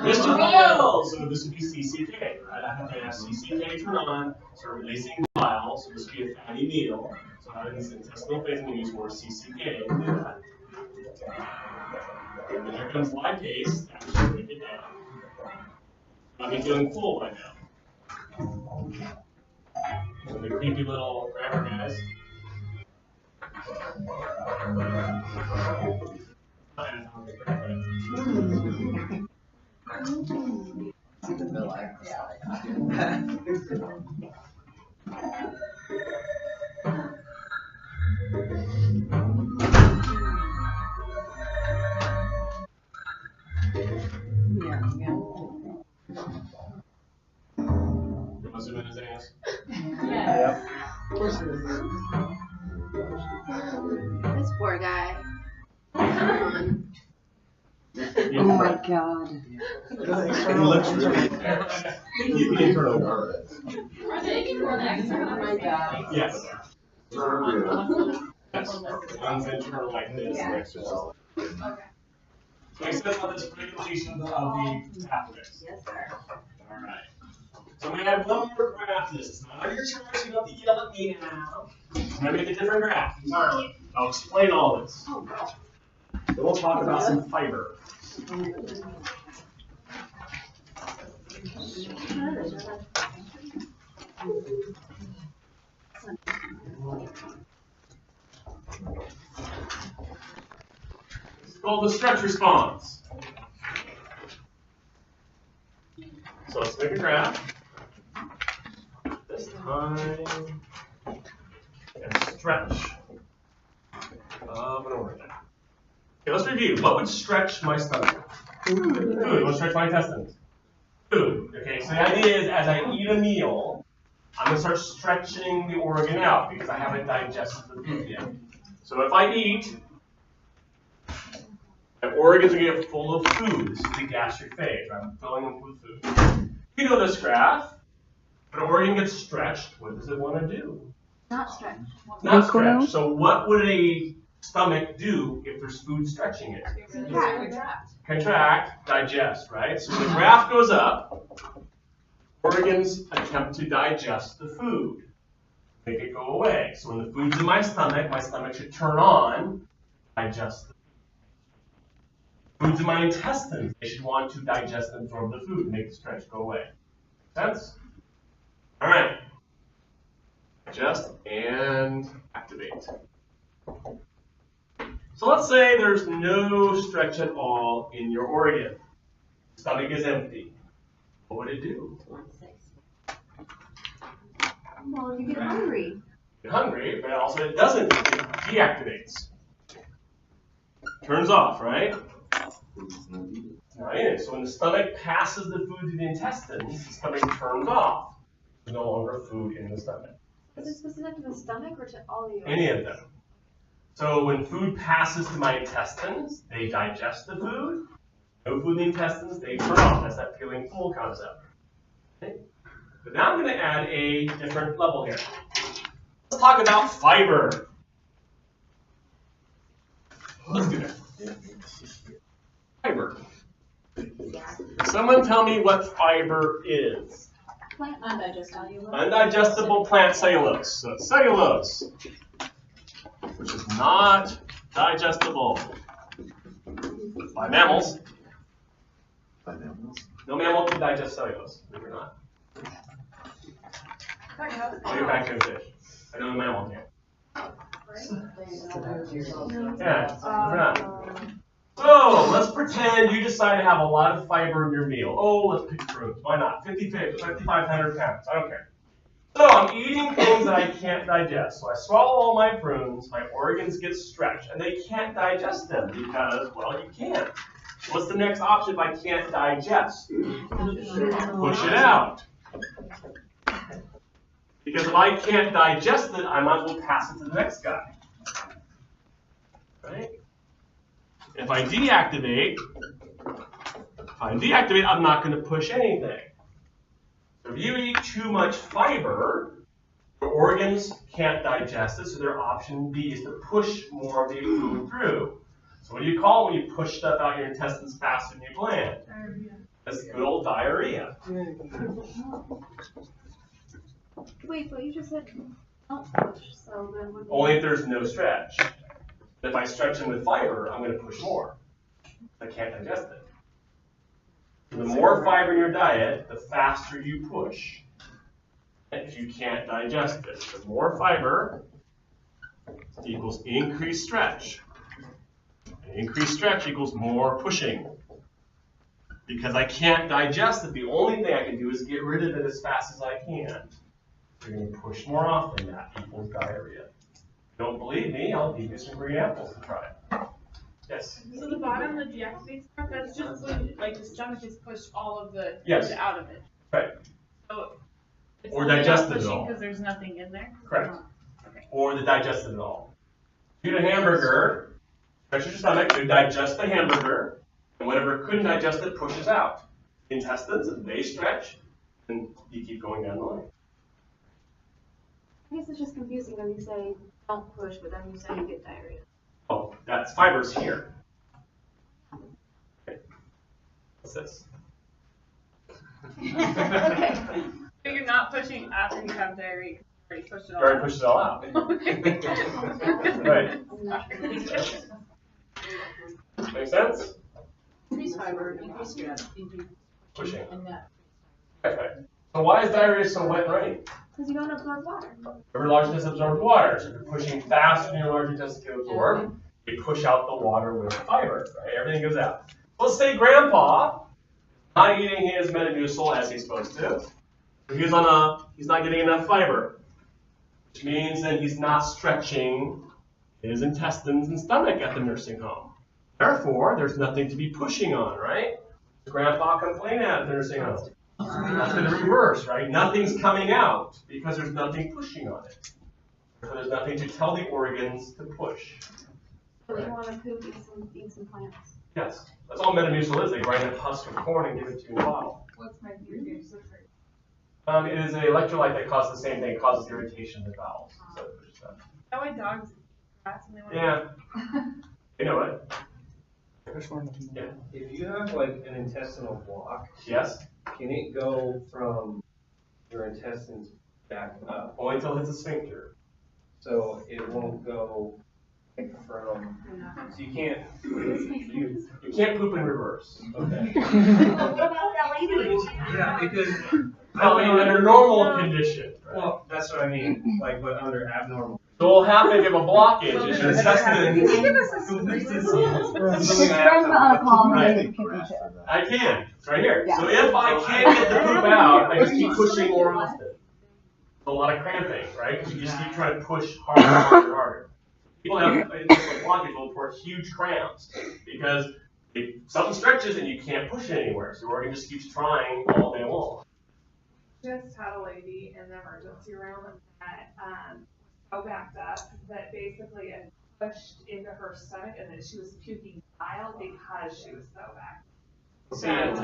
Mr. Bile! So this would be CCK, right? I have to have CCK turn on, start releasing bile, so this would be a fatty meal. So I have this intestinal phase, I'm going to use more CCK to do that. And then here comes lipase, actually break it down. I'm feeling full right now. So the creepy little grammar guys. You want to zoom in his ass? Yeah. Of course it is. This poor guy. Oh my god. It looks really bad. You can internal part of it. Are they equal to external? Oh my god. Yes. Yes. One's internal like this, and next is just like this. Okay. So he says about this regulation of the pathways. Yes, sir. All right. So I'm going to add one more graph to this. It's not on your chart, so you don't have to yell at me now. I'm going to make a different graph entirely. I'll explain all this. Then we'll talk about some fiber. It's called the stretch response. So let's make a graph. This time, and stretch of an organ. Okay, let's review. What would stretch my stomach? Food. What would stretch my intestines? Food. Okay, so the idea is as I eat a meal, I'm going to start stretching the organ out because I haven't digested the food yet. So if I eat, my organs are going to get full of food. This is the gastric phase. I'm filling them with food. You know this graph. When an organ gets stretched, what does it want to do? Not stretch. Not stretch. So what would a stomach do if there's food stretching it? Contract, digest, right? So the graph goes up. Organs attempt to digest the food. Make it go away. So when the food's in my stomach should turn on, digest the food. Food's in my intestines. They should want to digest and absorb the food, make the stretch go away. Make sense? All right. Digest and activate. So let's say there's no stretch at all in your organ. The stomach is empty. What would it do? Well, you get hungry. Get hungry, but also it doesn't. It deactivates. Turns off, right? Right. So when the stomach passes the food to the intestines, the stomach turns off. There's no longer food in the stomach. Is it specific to the stomach or to all the organs? Any of them. So when food passes to my intestines, they digest the food. No food in the intestines, they turn off. That's that feeling full concept. Okay? But now I'm going to add a different level here. Let's talk about fiber. Let's do that. Fiber. Someone tell me what fiber is. Undigestible plant cellulose. So it's cellulose, which is not digestible by mammals. By mammals. No mammal can digest cellulose, believe it or not. I'll get back to the fish. I know the mammal can. Yeah, we're not. So let's pretend you decide to have a lot of fiber in your meal. Oh, let's pick fruits. Why not? 5,500 pounds. I don't care. So I'm eating things that I can't digest. So I swallow all my prunes, my organs get stretched, and they can't digest them because, well, you can't. What's the next option if I can't digest? Push it out. Because if I can't digest it, I might as well pass it to the next guy. Right? If I deactivate, I'm not going to push anything. So if you eat too much fiber, your organs can't digest it, so their option B is to push more of the food through. So what do you call it when you push stuff out your intestines faster than you planned? That's good old diarrhea. Wait, but you just said don't push, so then would Only if there's no stretch. If I stretch them with fiber, I'm going to push more. I can't digest it. The more fiber in your diet, the faster you push. If you can't digest it, the more fiber equals increased stretch. And increased stretch equals more pushing. Because I can't digest it, the only thing I can do is get rid of it as fast as I can. You're going to push more often, that equals diarrhea. If you don't believe me, I'll give you some green apples to try. Yes? So the bottom, the deactivate part, that's just like the stomach has pushed all of the Yes. food out of it. Right. So it's Or only not digested it pushing all. because there's nothing in there. Correct. Okay. Or the digested it all. Eat a hamburger, stretch your stomach, you digest the hamburger, and whatever couldn't digest it pushes out. Intestines, they stretch, and you keep going down the line. I guess it's just confusing when you say don't push, but then you say you get diarrhea. Oh, that's fibers here. Okay. What's this? Okay. So you're not pushing after you have diarrhea. You already pushed it You all already out. pushed it all out. Right. Make sense? Increase fiber, increase stretch, increase Pushing. and that. Okay. So why is diarrhea so wet and runny? Because you don't absorb water. Every large intestine absorbs water. So if you're pushing faster than your large intestine can absorb, you push out the water with fiber, right? Everything goes out. Let's say Grandpa not eating his Metamucil as he's supposed to. He's not getting enough fiber, which means that he's not stretching his intestines and stomach at the nursing home. Therefore, there's nothing to be pushing on, right? Grandpa complaining at the nursing home. That's going to reverse, right? Nothing's coming out because there's nothing pushing on it. So there's nothing to tell the organs to push. So you want to poop, eat some plants. Yes, that's all Metamucil is. They grind a husk of corn and give it to you in a bottle. What's my future? It is an electrolyte that causes the same thing. It causes irritation in the bowels. So it pushes that. That way dogs eat grass and they want Yeah. You know what? Yeah. If you have like an intestinal block, Yes. can it go from your intestines back up? Only until it hits a sphincter. So it won't go from, so you can't, You can't poop in reverse. okay. Yeah, Yeah, because, I mean, under normal condition. Right? well, that's what I mean, like, but under abnormal. So what will happen if you have a blockage is your intestines. I can. It's right here. So if I can't get the poop out, I just keep pushing more often. A lot of cramping, right? Because you just keep trying to push harder, harder, harder. People have intestinal blockage will report huge cramps because something stretches and you can't push it anywhere. So your organ just keeps trying all day long. Just had a lady in the emergency room that so backed up that basically it pushed into her stomach and that she was puking bile because she was so backed up. See, that's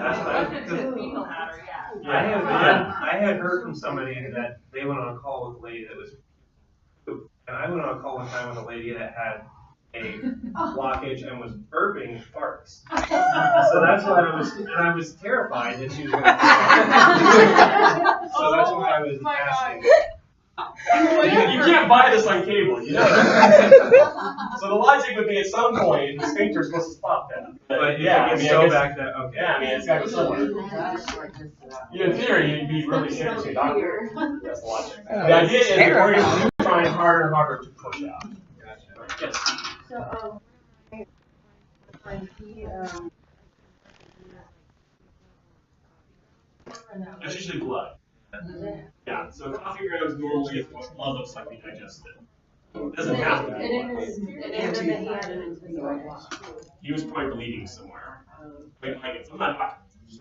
Yeah. I had heard from somebody that they went on a call with a lady that was, and I went on a call one time with a lady that had a blockage and was burping farts. So that's why I was terrified that she was going to. So that's why I was asking. You can't buy this on cable, you know. So the logic would be at some point the sphincter's supposed to stop that. But yeah, it's so back that okay. Yeah, I mean it's got to go somewhere. In theory, you'd be really sick as a doctor. That's the logic. The idea is the organ is trying harder and harder to push out. Yes. So, That's usually blood. Yeah, so coffee grounds normally is what blood looks like we digested. It doesn't have to be. He was probably bleeding somewhere. Wait, I'm not doctor. So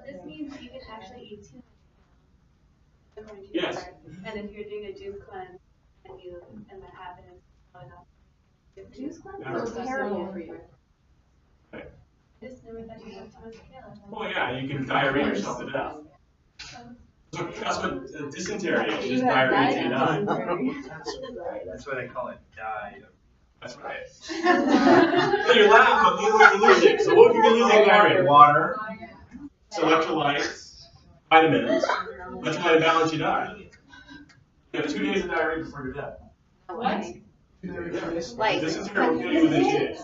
this means you can actually eat too much. Yes. And if you're doing a juice cleanse and that happens, Juice cleanse is terrible for you. just never thought you had too much kale. Well, yeah, you can diarrhea yourself to death. So that's what dysentery is. You just diarrhea till you die. That's why they call it diet. That's right. So you're laughing, but look what you're losing. So what would you be losing diarrhea? Water, electrolytes, vitamins. Electrolyte imbalance, you die. You have 2 days of diarrhea before you're dead. What? Like dysentery will kill you within 2 days.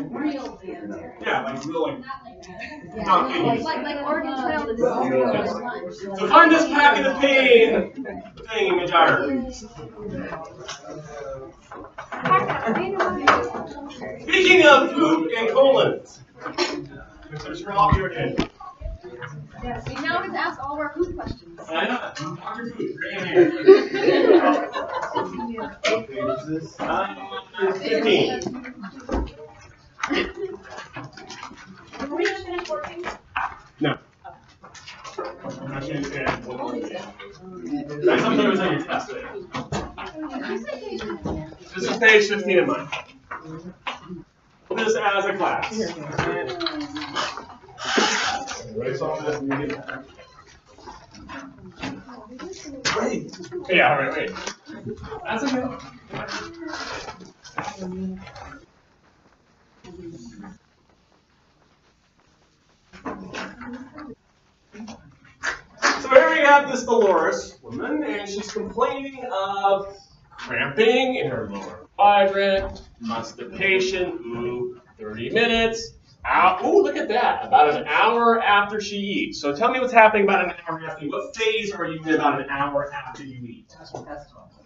Real dysentery. Yeah, like real like. Like Oregon Trail. So find this pack of the pain thing in the diary. Speaking of poop and colons, which are all your in. Yes, we now get to ask all of our food questions. I know. Dr. Poop, bring him here. 15. Are we gonna finish working? No. Actually, yeah, one more thing. That's something was on your test today. This is page 15 of mine. This as a class. Erase all this and you get that. Wait. Yeah, all right, wait. That's okay. So here we have this Dolores woman, and she's complaining of cramping in her lower quadrant, constipation, 30 minutes. Ooh, look at that, about an hour after she eats. So tell me what's happening about an hour after you eat. What phase are you in about an hour after you eat?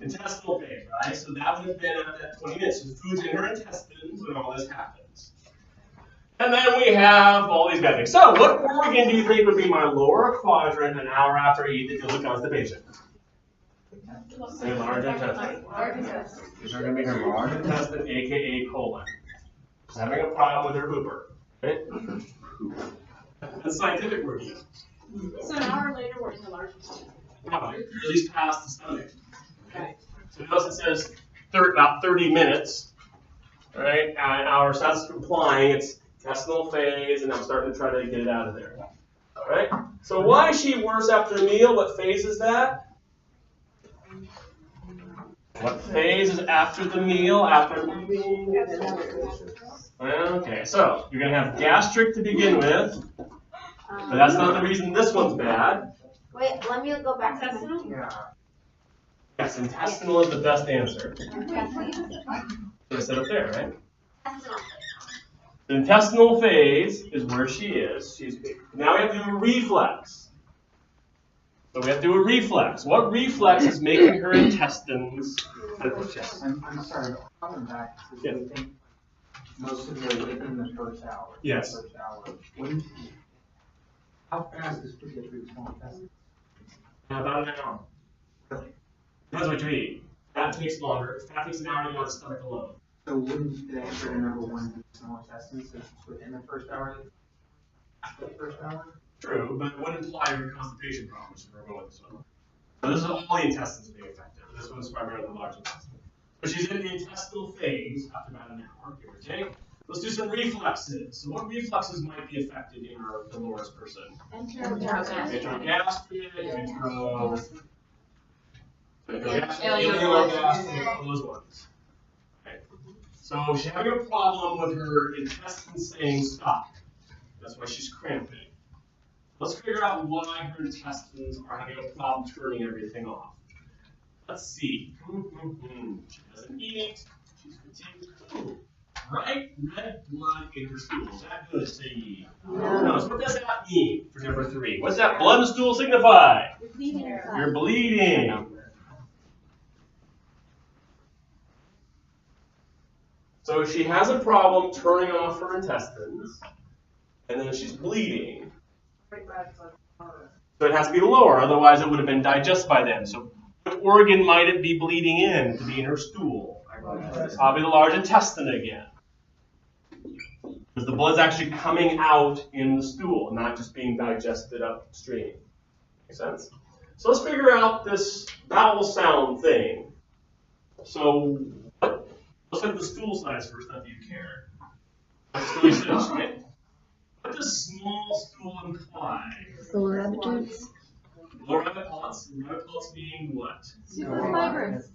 Intestinal phase, right? So that would have been at that 20 minutes. So the food's in her intestines when all this happens. And then we have all these bad things. So what organ do you think would be my lower quadrant an hour after I eat that deals with constipation? The large intestine. These are going to be her large intestine, aka colon. She's having a problem with her pooper. Right? That's a scientific word. So an hour later, we're in the large intestine. Probably, or at least past the stomach. Okay. So notice it says about 30 minutes. Right? An hour, so that's implying it's intestinal phase, and I'm starting to try to get it out of there. All right? So why is she worse after a meal? What phase is that? What phase is after the meal? After eating? Okay, so you're going to have gastric to begin with, but that's not the reason this one's bad. Wait, let me go back. Intestinal? Yes, intestinal is the best answer. So I said up there, right? The intestinal phase is where she is. Now we have to do a reflex. So we have to do a reflex. What reflex is making her intestines? I'm sorry, coming back to the thing. Most of it within the first hour. Yes. First hour. How fast does food get through the small intestine? About an hour. Depends what you eat. That takes longer. That takes an hour to go to the stomach alone. So wouldn't the answer to number one be small intestines? So it's within the first hour? After the first hour? True, but it would imply your constipation problems if we're going with this one. So this is all the intestines being affected. This one's primarily the large intestine. So she's in the intestinal phase after about an hour, give or take. Let's do some reflexes. So what reflexes might be affected in our Dolores person? Enterogastric, ileogastric, those ones. Okay. So she's having a problem with her intestines saying stop. That's why she's cramping. Let's figure out why her intestines are having a problem turning everything off. Let's see. She doesn't eat. She's fatigued. Ooh. Bright red blood in her stool. Is that good? Say ye. No. So what does that mean for number 3? What's that blood in the stool signify? You're bleeding. You're bleeding. So she has a problem turning off her intestines, and then she's bleeding. So it has to be lower, otherwise it would have been digested by then. So what organ might it be bleeding in to be in her stool? Probably the large intestine again. Because the blood's actually coming out in the stool, not just being digested upstream. Make sense? So let's figure out this bowel sound thing. So let's look at the stool size first, not that you care. That's stool size, right? What does small stool imply? Lower appetites. Lower appetites. Lower appetites being what? Super fibrous.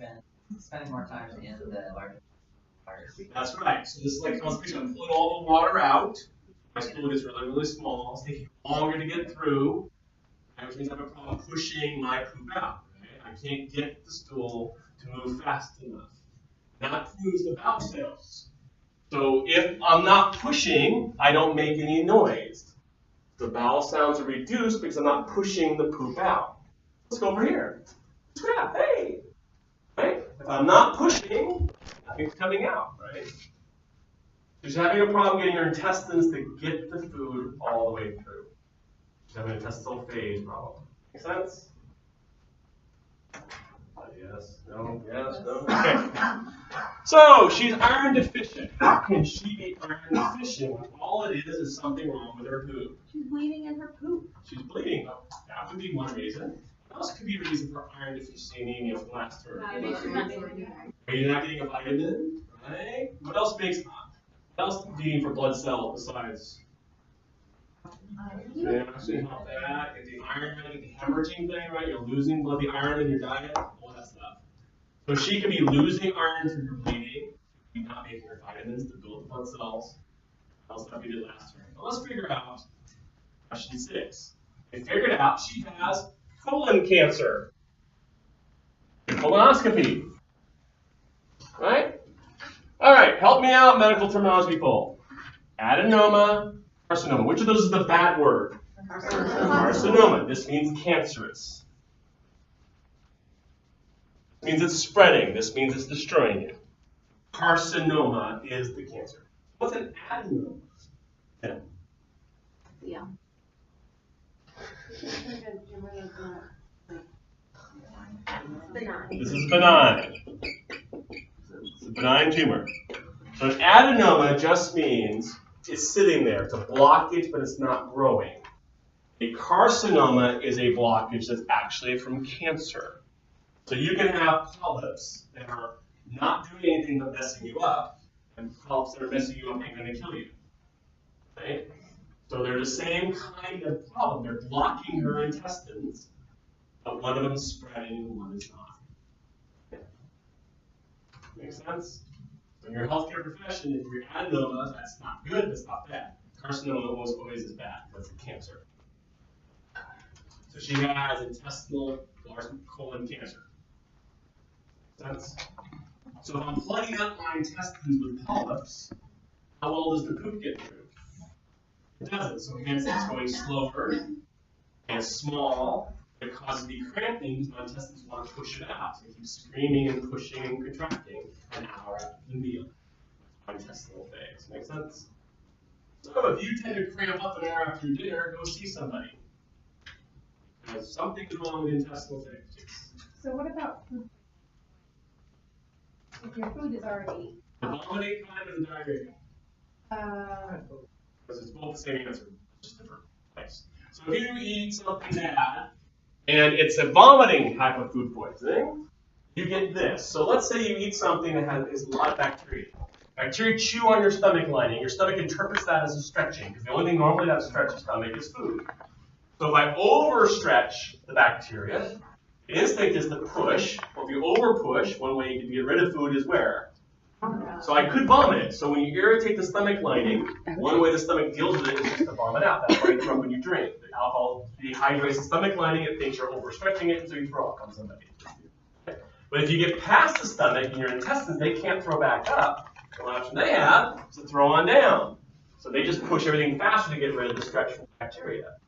Spending more time in the larger parts. That's right. So this is like constipation. I'm pulling all the water out. My stool gets really, really small. It's taking longer to get through, which means I have a problem pushing my poop out. Right? I can't get the stool to move fast enough. That proves the bowel cells. So if I'm not pushing, I don't make any noise. The bowel sounds are reduced because I'm not pushing the poop out. Let's go over here. Scrap, hey! Right? If I'm not pushing, nothing's coming out, right? She's having a problem getting her intestines to get the food all the way through. She's having an intestinal phase problem. Make sense? Yes, no, yes, no. Okay. So she's iron deficient. How can she be iron deficient when all it is something wrong with her poop? She's bleeding in her poop. She's bleeding. Oh, that would be one reason. What else could be a reason for iron deficiency anemia from last term? Are you not getting a vitamin? Right? What else do you need for blood cells besides? Yeah, actually help that. Get the iron, get the hemorrhaging thing, right? You're losing blood, the iron in your diet, all that stuff. So she could be losing iron through her bleeding, be not making her vitamins to build the blood cells. That was stuff we did last term. But let's figure out question 6. We figured out she has colon cancer. Colonoscopy. Right? Alright, help me out, medical terminology people. Adenoma, carcinoma. Which of those is the bad word? Carcinoma. This means cancerous. This means it's spreading. This means it's destroying you. Carcinoma is the cancer. What's an adenoma? Yeah. This is benign. It's a benign tumor. So an adenoma just means it's sitting there. It's a blockage, but it's not growing. A carcinoma is a blockage that's actually from cancer. So you can have polyps that are not doing anything but messing you up, and polyps that are messing you up ain't going to kill you. Right? So they're the same kind of problem. They're blocking her intestines, but one of them is spreading and one is not. Make sense? So in your healthcare profession, if you're adenoma, that's not good, that's not bad. Carcinoma always is bad because it's a cancer. So she has intestinal large colon cancer. Make sense? So if I'm plugging up my intestines with polyps, how well does the poop get through? It doesn't. So hence it's going slower and small. It causes me cramping because my intestines want to push it out. So I keep screaming and pushing and contracting an hour after the meal. My intestinal phase. Make sense? So if you tend to cramp up an hour after dinner, go see somebody. Because something is wrong with the intestinal phase. So what about food? If your food is already The vomiting kind of diarrhea. Because it's both the same answer, just different place. So if you eat something bad, and it's a vomiting type of food poisoning, you get this. So let's say you eat something that is a lot of bacteria. Bacteria chew on your stomach lining. Your stomach interprets that as a stretching, because the only thing normally that stretches the stomach is food. So if I overstretch the bacteria, the instinct is to push, or if you overpush, one way you can get rid of food is where? So I could vomit it. So when you irritate the stomach lining, one way the stomach deals with it is just to vomit out. That's why you throw up when you drink. The alcohol dehydrates the stomach lining, it thinks you're overstretching it, and so you throw up on somebody. But if you get past the stomach and your intestines, they can't throw back up. The only option they have is to throw on down. So they just push everything faster to get rid of the stretchful bacteria.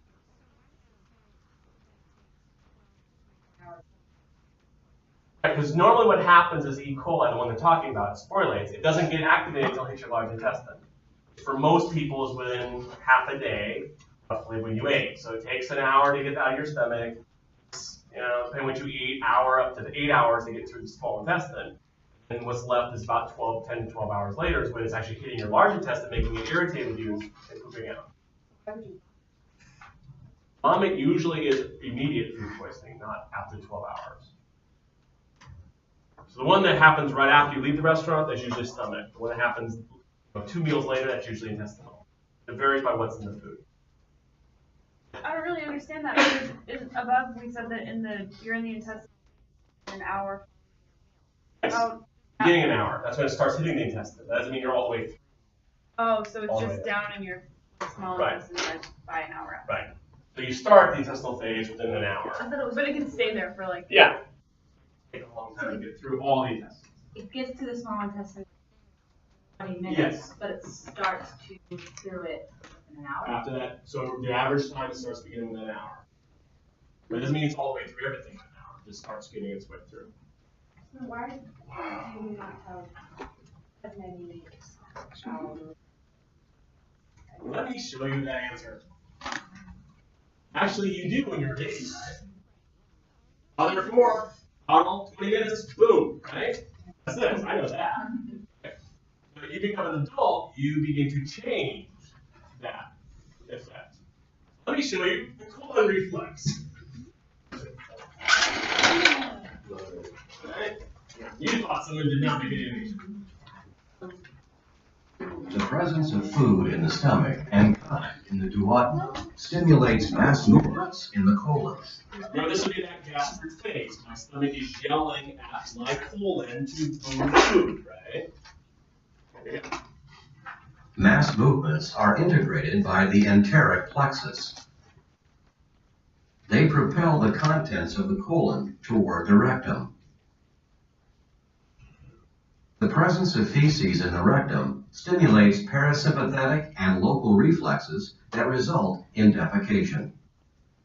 Because normally what happens is E. coli, the one they're talking about, sporulates. It doesn't get activated until it hits your large intestine. For most people, it's within half a day, roughly, when you ate. So it takes an hour to get out of your stomach. You know, depending on what you eat, hour up to 8 hours to get through the small intestine. And what's left is about 10 to 12 hours later is when it's actually hitting your large intestine, making it irritated with you and pooping out. Vomit usually is immediate food poisoning, not after 12 hours. So the one that happens right after you leave the restaurant, that's usually stomach. The one that happens 2 meals later, that's usually intestinal. It varies by what's in the food. I don't really understand that because above we said that you're in the intestine an hour. Yes. Beginning an hour. That's when it starts hitting the intestine. That doesn't mean you're all the way through. Oh, so it's just down in your small Right. intestine by an hour. Right. So you start the intestinal phase within an hour. I thought it was, but it can stay there for like. Yeah. Take a long time to get through all the intestines. It gets to the small intestine in 20 minutes, Yes. but it starts to through it in an hour. After that, so the average time it starts beginning within an hour. But it doesn't mean it's all the way through everything in an hour. It just starts getting its way through. So why do you not have as many Let me show you that answer. Actually, you do when you're a baby, right? Other 4, bottle, 20 minutes, boom, right? That's it. I know that. But you become an adult, you begin to change that effect. Let me show you the colon reflex. Right? You thought someone did not make an animation. The presence of food in the stomach and gut in the duodenum stimulates mass movements in the colon. Now this would be that gastric phase. My stomach is yelling at my colon to move food, right? Yeah. Mass movements are integrated by the enteric plexus. They propel the contents of the colon toward the rectum. The presence of feces in the rectum stimulates parasympathetic and local reflexes that result in defecation.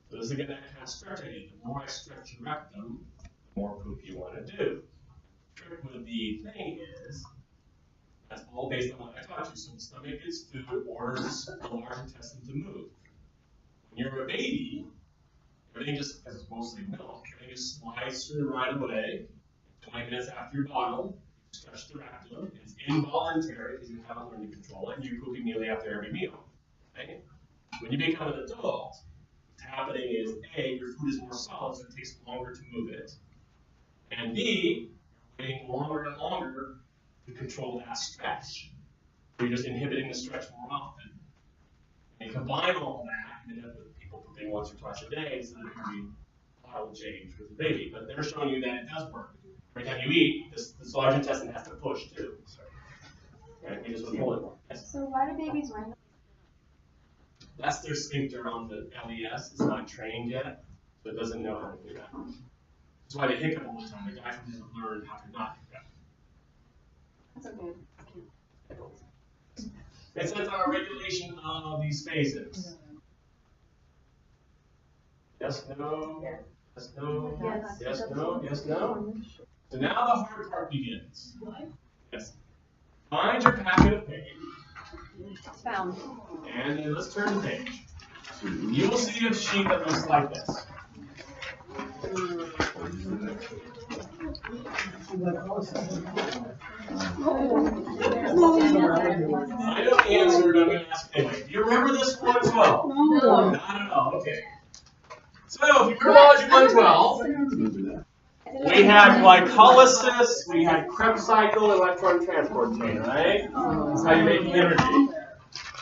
So this is again that kind of stretch idea. The more I stretch your rectum, the more poop you want to do. The trick with the thing is, that's all based on what I taught you. So the stomach gets food, orders the large intestine to move. When you're a baby, everything just, because it's mostly milk, everything just slides through right away. 20 minutes after your bottle, stretch the rectum. It's involuntary because you haven't learned to control it, and you poop immediately after every meal. Okay? When you become an adult, what's happening is A, your food is more solid, so it takes longer to move it. And B, you're getting longer and longer to control that stretch. So you're just inhibiting the stretch more often. And you combine all that, you end up with people pooping once or twice a day, so that can be bottle change with the baby. But they're showing you that it does work. Every time you eat, this large intestine has to push too. Right? You just withhold it more. Yes? So why do babies randomly? That's their sphincter on the LES. It's not trained yet, so it doesn't know how to do that. That's why they hiccup all the time. The guy doesn't learn how to not hiccup. That's okay. It's our regulation of these phases. Yes, no, yes, no, yes, no, yes, no. So now the hard part begins. Yes. Find your packet of paper. It's found. And then let's turn the page. You will see a sheet that looks like this. I know the answer, but I'm going to ask anyway. Do you remember this from 112? No. Not at all. Okay. So if you remember biology 112, we had glycolysis, we had Krebs cycle, electron transport chain, right? That's how you're making energy.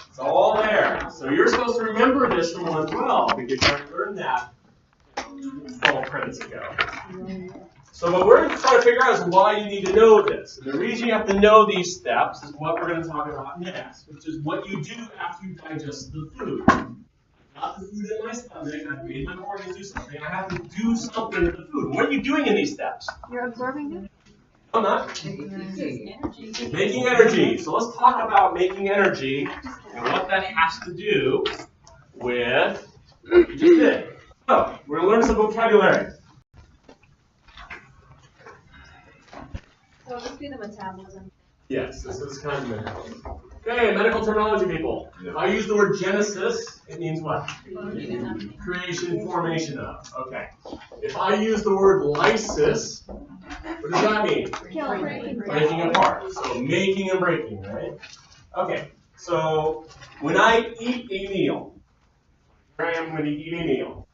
It's all there. So you're supposed to remember this from 112 because you already learned that 12 credits ago. So what we're trying to figure out is why you need to know this. And the reason you have to know these steps is what we're going to talk about next, which is what you do after you digest the food. Not the food in my stomach, I've made my organs do something, I have to do something with the food. What are you doing in these steps? You're absorbing it? I'm not. Making energy. So let's talk about making energy and what that has to do with what you just did. So we're going to learn some vocabulary. So this would be the metabolism. Yes, this is kind of metabolism. Okay, medical terminology, people. If I use the word genesis, it means what? Creation, formation of. Okay. If I use the word lysis, what does that mean? Breaking apart. So making and breaking, right? Okay. So when I eat a meal, here I am going to eat a meal.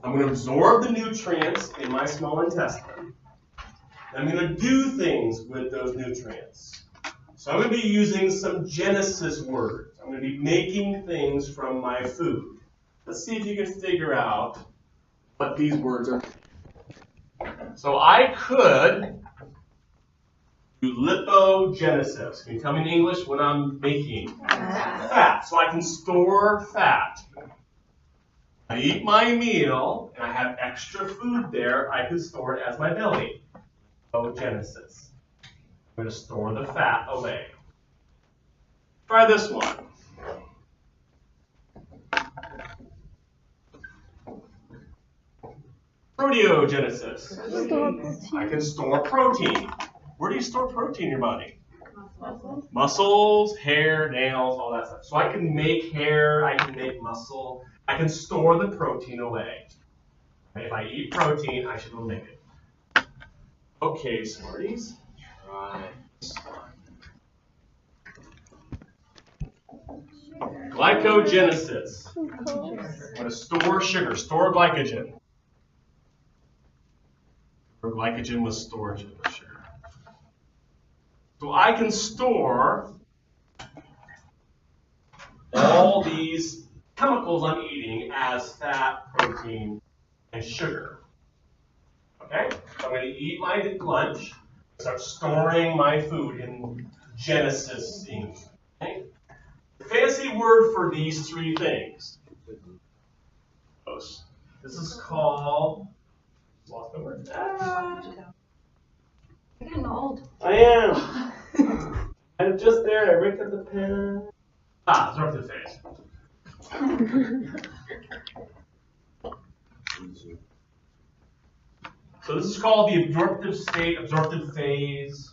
I'm going to absorb the nutrients in my small intestine. I'm going to do things with those nutrients. So I'm going to be using some genesis words. I'm going to be making things from my food. Let's see if you can figure out what these words are. So I could do lipogenesis. Can you tell me in English what I'm making? Fat. So I can store fat. I eat my meal, and I have extra food there. I can store it as my belly. Lipogenesis. I'm going to store the fat away. Try this one. Proteogenesis. I can store protein. Where do you store protein in your body? Muscles, hair, nails, all that stuff. So I can make hair, I can make muscle. I can store the protein away. If I eat protein, I should be able to make it. Okay, Smarties. Try this one. Glycogenesis. I'm going to store sugar, store glycogen. Or glycogen was storage of the sugar. So I can store all these chemicals I'm eating as fat, protein, and sugar. Okay? So I'm going to eat my lunch, start storing my food in genesising. Okay? The fancy word for these three things. This is called. Lost the word. You're getting old. I am. I'm just there. I ripped up the pen. Absorptive phase. So this is called the absorptive state, absorptive phase.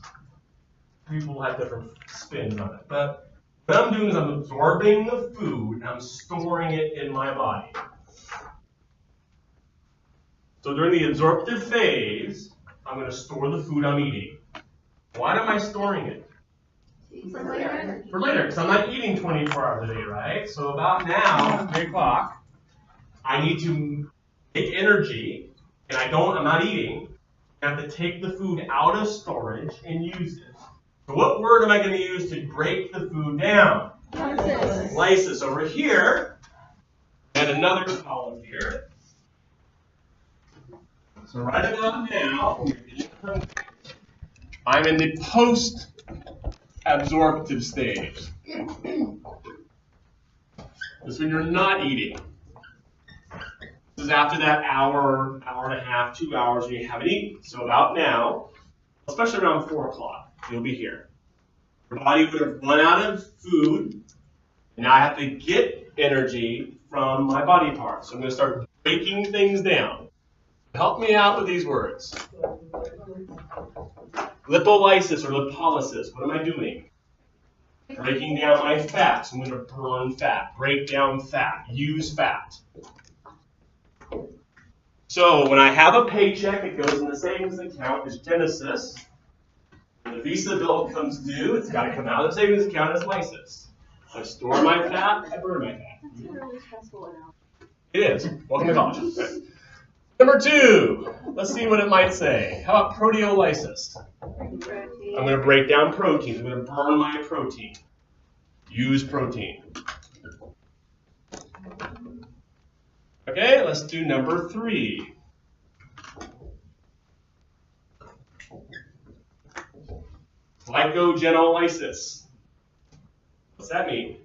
People have different spins on it. But what I'm doing is I'm absorbing the food and I'm storing it in my body. So during the absorptive phase, I'm going to store the food I'm eating. Why am I storing it? For later. For later, because I'm not eating 24 hours a day, right? So about now, 3 o'clock, I need to make energy, and I'm not eating. I have to take the food out of storage and use it. So what word am I going to use to break the food down? Lysis. Lysis. Over here, and another column here. So right about now, I'm in the post-absorptive stage. This is when you're not eating. This is after that hour, hour and a half, 2 hours when you haven't eaten. So about now, especially around 4 o'clock, you'll be here. Your body would have run out of food, and now I have to get energy from my body parts. So I'm going to start breaking things down. Help me out with these words. Lipolysis or lipolysis. What am I doing? Breaking down my fats. I'm going to burn fat. Break down fat. Use fat. So when I have a paycheck, it goes in the savings account as Genesis. When the Visa bill comes due, it's got to come out of the savings account as Lysis. I store my fat, I burn my fat. That's a really stressful analogy. It is. Welcome to college. Okay. Number 2, let's see what it might say. How about proteolysis? I'm going to break down proteins. I'm going to burn my protein. Use protein. Okay, let's do number 3. Glycogenolysis. What's that mean?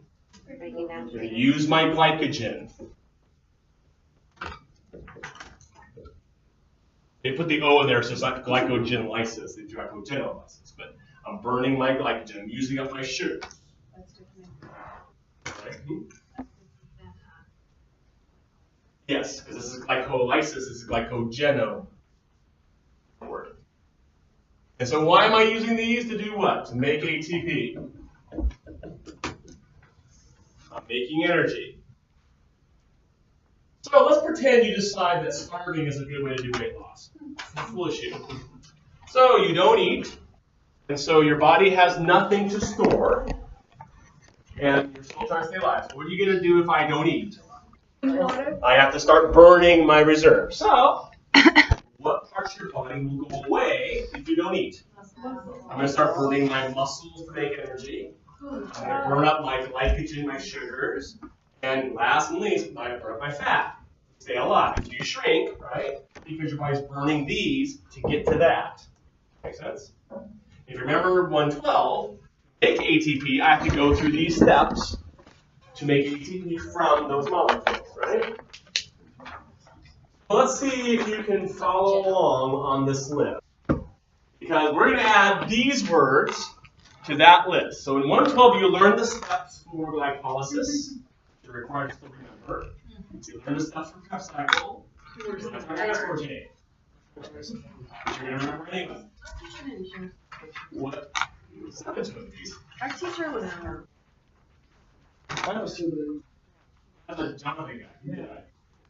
I'm going to use my glycogen. They put the O in there, so it's not glycogenolysis, they do glycogenolysis. But I'm burning my glycogen, I'm using up my sugar. Right? Yes, because this is glycolysis, this is glycogeno word. And so why am I using these to do what? To make ATP. I'm making energy. So let's pretend you decide that starving is a good way to do weight loss. It's a full issue. So you don't eat, and so your body has nothing to store, and you're still trying to stay alive. So what are you going to do if I don't eat? I have to start burning my reserves. So what parts of your body will go away if you don't eat? I'm going to start burning my muscles to make energy. I'm going to burn up my glycogen, my sugars. And last and least, I burn up my fat. Stay alive. So you shrink, right? Because your body's burning these to get to that. Make sense? If you remember 112, to make ATP, I have to go through these steps to make ATP from those molecules, right? Well, let's see if you can follow along on this list. Because we're going to add these words to that list. So in 112, you learn the steps for glycolysis. You're required to still remember. So you learn the steps for Krebs cycle. You're going to aspartate. You're going to remember anyway. What? Our teacher was our. I was that's a Jonathan guy. Yeah.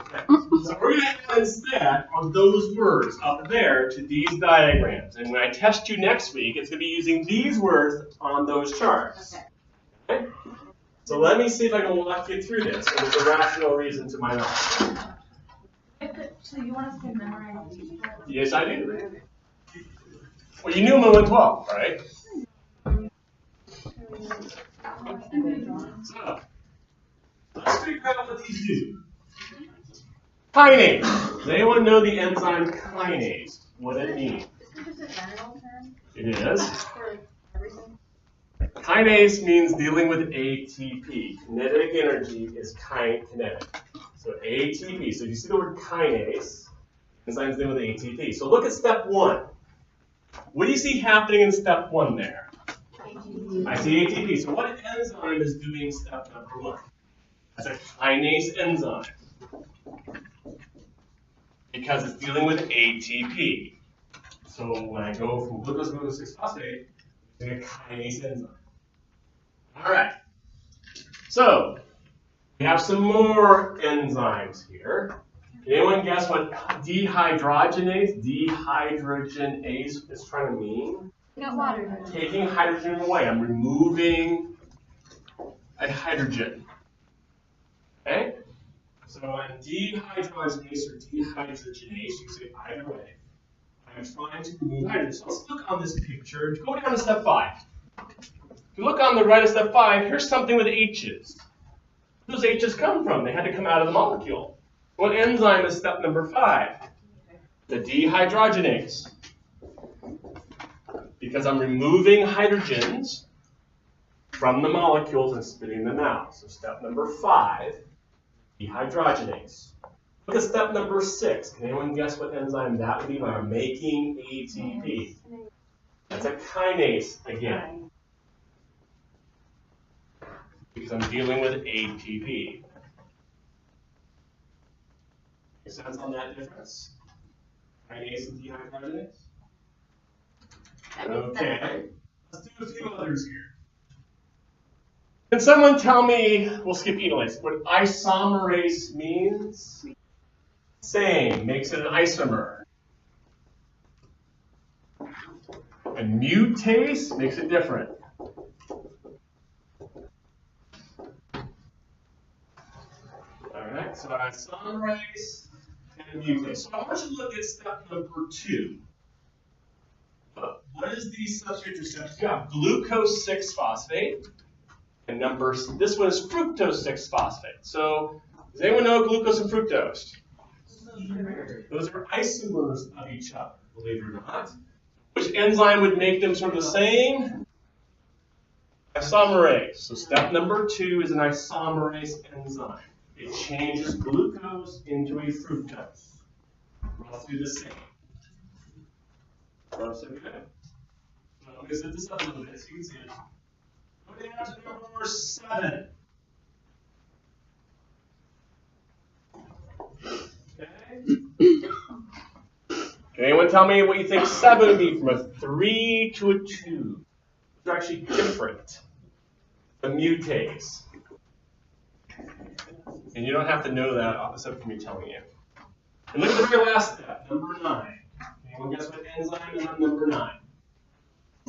Okay. So we're going to add instead of those words up there to these diagrams. And when I test you next week, it's going to be using these words on those charts. Okay? So let me see if I can walk you through this. And there's a rational reason to my knowledge. So you want us to memorize these? Yes, I do. Well, you knew them in 112, right? So, let's figure out what these do. Kinase. Does anyone know the enzyme kinase? What it means? Is this a general term? It is. For everything? Kinase means dealing with ATP. Kinetic energy is kinetic. So ATP. So if you see the word kinase, enzymes dealing with ATP. So look at step 1. What do you see happening in step 1 there? I see ATP. So what enzyme is doing step number 1? That's a kinase enzyme. Because it's dealing with ATP. So when I go from glucose to glucose 6-phosphate, I'm using a kinase enzyme. All right. So we have some more enzymes here. Can anyone guess what dehydrogenase is trying to mean? Taking hydrogen away. I'm removing a hydrogen. Okay? So in dehydrogenase or dehydrogenase, you say either way. I'm trying to remove hydrogen. So let's look on this picture. Go down to step 5. If you look on the right of step 5, here's something with H's. Where do those H's come from? They had to come out of the molecule. What enzyme is step number 5? The dehydrogenase. Because I'm removing hydrogens from the molecules and spitting them out. So step number 5, dehydrogenase. Look at step number 6. Can anyone guess what enzyme that would be when I'm making ATP? That's a kinase again. Because I'm dealing with ATP. Make sense on that difference? Kinase and dehydrogenase? Okay. Let's do a few others here. Can someone tell me, we'll skip enolase, what isomerase means? Same, makes it an isomer. And mutase makes it different. So isomerase and mutase. So I want you to look at step number 2. What is the substrate receptor? You have glucose 6-phosphate, and this one is fructose 6-phosphate. So does anyone know glucose and fructose? Those are isomers of each other, believe it or not. Which enzyme would make them sort of the same? Isomerase. So step number 2 is an isomerase enzyme. It changes glucose into a fructose. Roughly the same. Roughly good. So I'm going to set this up a little bit so you can see it. Go down to number 7. Okay. Can anyone tell me what you think 7 would be from a 3 to a 2? They're actually different. The mutase. And you don't have to know that except for me telling you. And look at the very last step, number 9. Anyone guess what enzyme is on number 9?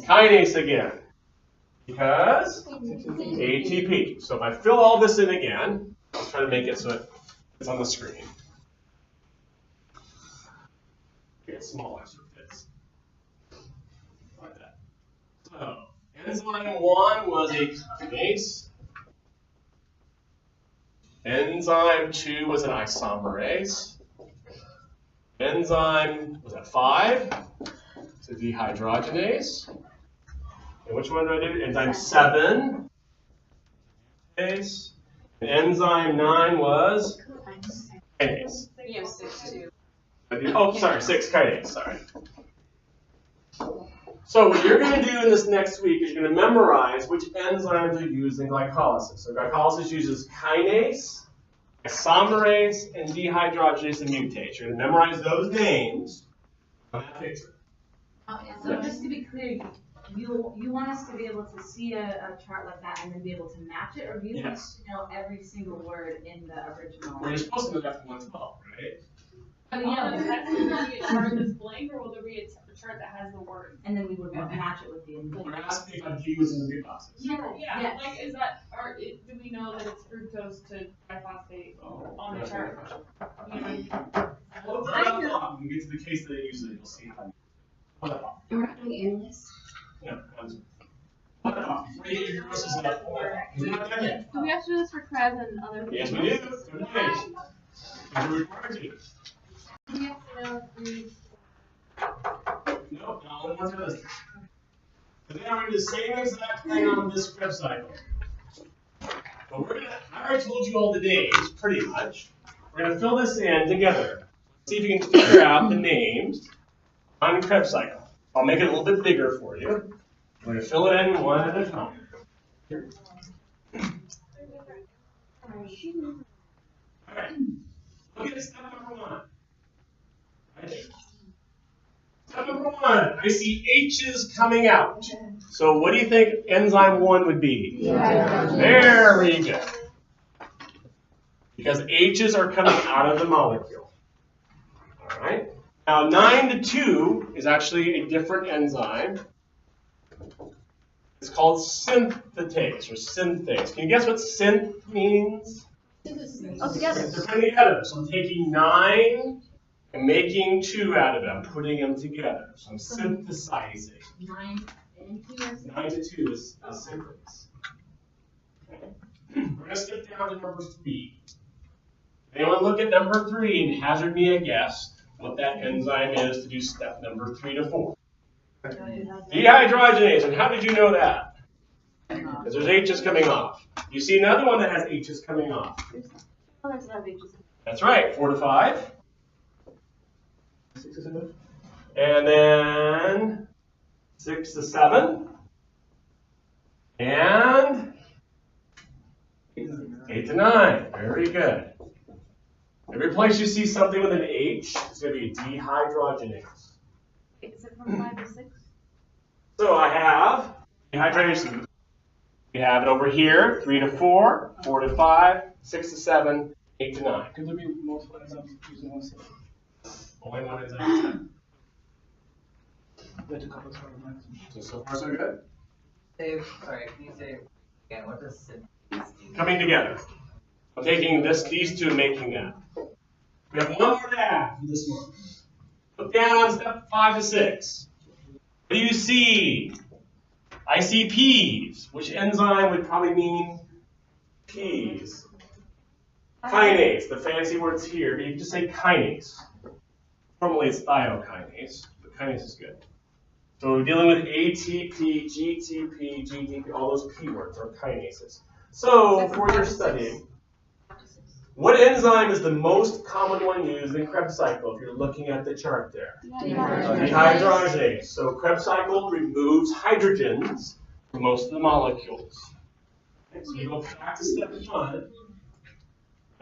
Kinase again. Because ATP. So if I fill all this in again, I'll try to make it so it's on the screen. Get smaller so it fits. Like that. So enzyme 1 was a kinase. Enzyme 2 was an isomerase. Enzyme was at 5. It's a dehydrogenase. And which one do I do? Enzyme 7. And enzyme 9 was kinase. You have 6 too. Oh, sorry, 6 kinase, sorry. So what you're going to do in this next week is you're going to memorize which enzymes are used in glycolysis. So glycolysis uses kinase, isomerase, and dehydrogenase and mutase. You're going to memorize those names on that picture. So just to be clear, you want us to be able to see a chart like that and then be able to match it, or do you want us to know every single word in the original? Well, you're supposed to know that from 1 to 12, right? I mean, yeah, will there be a chart that's blank, or will there be a chart that has the word? And then we would match it with the info. We're asking if I'm using the big boxes. Yeah. Yes. Like, is that, do we know that it's fructose to diphosphate on the chart? You know? Well, when we get to the case that they use it, you'll see how. You're not doing endless. No, before you get your verses up, we're not done yet. Do we have to do this for Krebs and other people? Yes, we do. Go to the page. We're required to. Do we have to know if we... No, only ones are listed. But then we're going to do the same exact thing on this Krebs cycle. But we're going to, I already told you all the days, pretty much. We're going to fill this in together. See if you can figure out the names on Krebs cycle. I'll make it a little bit bigger for you. We're going to fill it in one at a time. All right. Look at step number 1. Right? Step number 1. I see H's coming out. So what do you think enzyme 1 would be? Very good. Because H's are coming out of the molecule. All right. Now 9 to 2 is actually a different enzyme. It's called synthetase or synthase. Can you guess what synth means? Oh, together. They're putting together. So I'm taking 9 and making 2 out of them, putting them together. So I'm synthesizing. 9 and 2 is 9 to 2 is synthase. Okay. We're going to skip down to number 3. Anyone look at number 3 and hazard me a guess what that enzyme is to do step number 3 to 4? Dehydrogenase. And how did you know that? Because there's H's coming off. You see another one that has H's coming off. That's right, 4 to 5. 6 to 7. And then 6 to 7. And 8 to 9. Very good. Every place you see something with an H, it's going to be a dehydrogenase. Is it from 5 to 6? So I have dehydration. We have it over here, 3 to 4, 4 to 5, 6 to 7, 8 to 9. Could there be multiple enzymes using one step? Only one enzyme. That's a couple of So far so good? Sorry, can you say again, what does synthase do? Coming together. I'm taking these two and making that. We have one more to add to this one. Look down on step 5 to 6. What do you see? I see P's. Which enzyme would probably mean P's? Kinase. The fancy word's here, but you can just say kinase. Normally it's thiokinase, but kinase is good. So we're dealing with ATP, GTP, GTP, all those P words are kinases. So for your study, what enzyme is the most common one used in Krebs cycle if you're looking at the chart there? Dehydrogenase. So Krebs cycle removes hydrogens from most of the molecules. Okay, so you go back to step 1.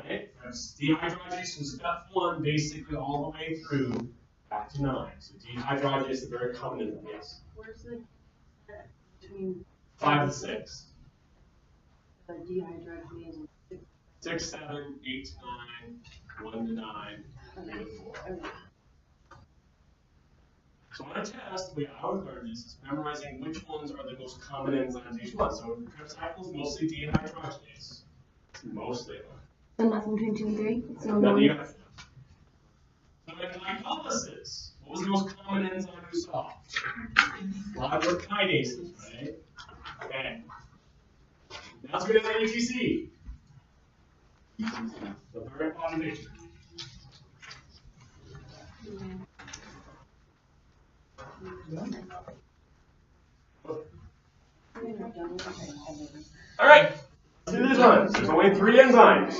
Right? That's dehydrogenase from step 1 basically all the way through back to 9. So dehydrogenase is a very common enzyme. Where's the between 5 to 6. dehydrogenase and 6, 7, 8 to 9, 1 to 9, 3 to 4. So on a test, the way I would learn this is memorizing which ones are the most common enzymes each one. So in Krebs cycle is mostly dehydrogenase. Mostly. So nothing between 2 and 3? So Nothing you have. So in glycolysis, what was the most common enzyme we saw? A lot of kinases, right? Okay. Now let's go to the ATC. The very bottom picture. All right, let's do this one. There's only 3 enzymes.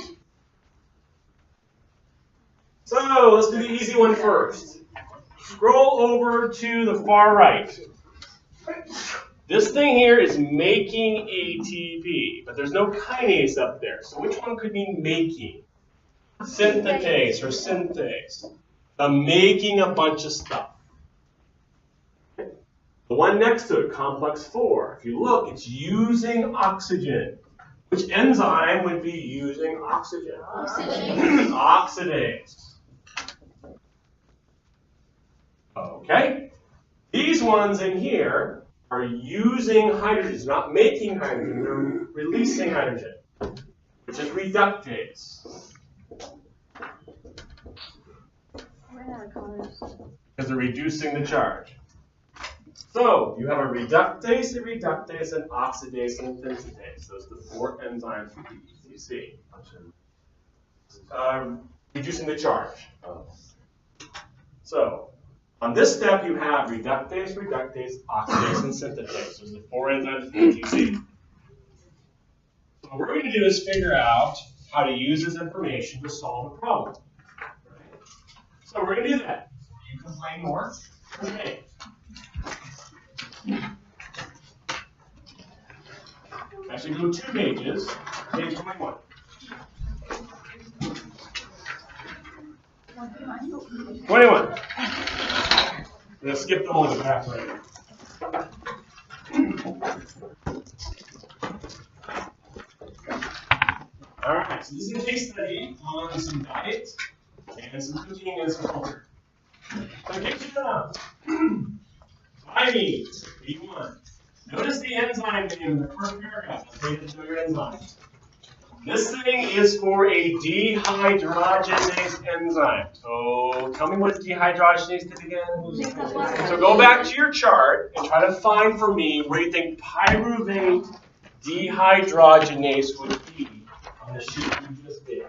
So let's do the easy one first. Scroll over to the far right. This thing here is making ATP, but there's no kinase up there. So which one could mean making? Synthetase or synthase. Making a bunch of stuff. The one next to it, complex 4. If you look, it's using oxygen. Which enzyme would be using oxygen? Oxidase. Okay. These ones in here are using hydrogen, not making hydrogen, they're releasing hydrogen, which is reductase. Because they're reducing the charge. So you have a reductase, an oxidase, and a synthetase. Those are the 4 enzymes for PECC. Reducing the charge. So on this step, you have reductase, oxidase, and synthetase. Those are the 4 enzymes for PECC. So what we're going to do is figure out how to use this information to solve a problem. So we're going to do that. You complain more? Okay. Actually, go 2 pages. Page 21. 21. I'm going to skip the whole back right. Alright, so this is a case study on some diet and some cooking and some culture. So get you down. Thymine, B1. Notice the enzyme name in the first paragraph. Let's take it to your enzyme. This thing is for a dehydrogenase enzyme. So tell me what dehydrogenase did again? So go back to your chart and try to find for me where you think pyruvate dehydrogenase would be on the sheet you just did.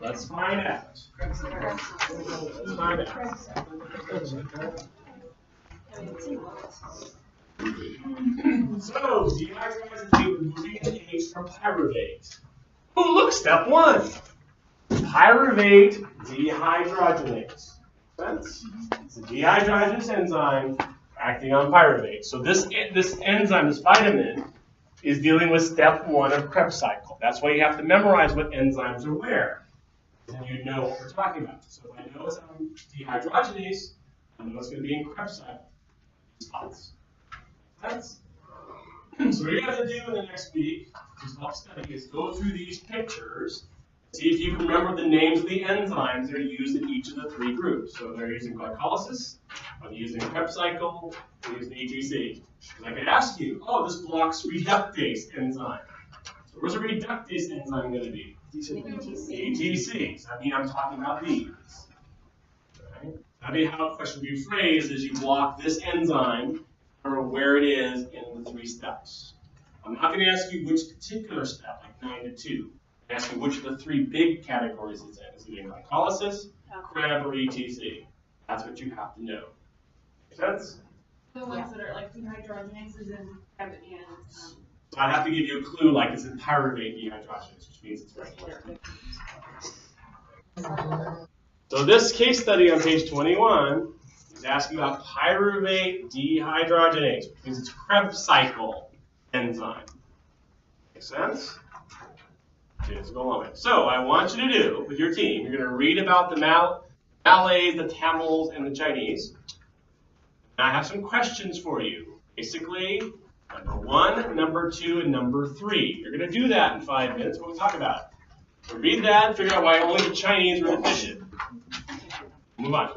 Let's find out. Let's find out. So, dehydrogenase removing the H from pyruvate. Oh, look, step 1. Pyruvate dehydrogenase. Sense? It's a dehydrogenase enzyme acting on pyruvate. So this enzyme, this vitamin, is dealing with step 1 of Krebs cycle. That's why you have to memorize what enzymes are where. And you know what we're talking about. So if I know it's on dehydrogenase, I know it's going to be in Krebs cycle. Spots. That's so what you're going to do in the next week, just help study, is go through these pictures, see if you can remember the names of the enzymes that are used in each of the 3 groups. So they're using glycolysis, or they're using Krebs cycle, they're using ETC. And I could ask you, oh, this blocks reductase enzyme. So where's a reductase enzyme going to be? ATC. So that means I'm talking about these. Right? That'd be how a question would be phrased is you block this enzyme or where it is in the 3 steps. I'm not going to ask you which particular step, like 9 to 2. I'm ask you which of the 3 big categories it's in. Is it in glycolysis, Krebs, or ETC? That's what you have to know. Make sense? The ones that are like dehydrogenases and Krebs and So I'd have to give you a clue like it's in pyruvate dehydrogenase, which means it's regular. So this case study on page 21 is asking about pyruvate dehydrogenase, which means it's Krebs cycle enzyme. Make sense? Okay, let's go along with it. So I want you to do, with your team, you're going to read about the Malays, the Tamils, and the Chinese. And I have some questions for you. Basically, number 1, number 2, and number 3. You're going to do that in 5 minutes. We'll talk about it. So read that and figure out why only the Chinese were deficient. Move on.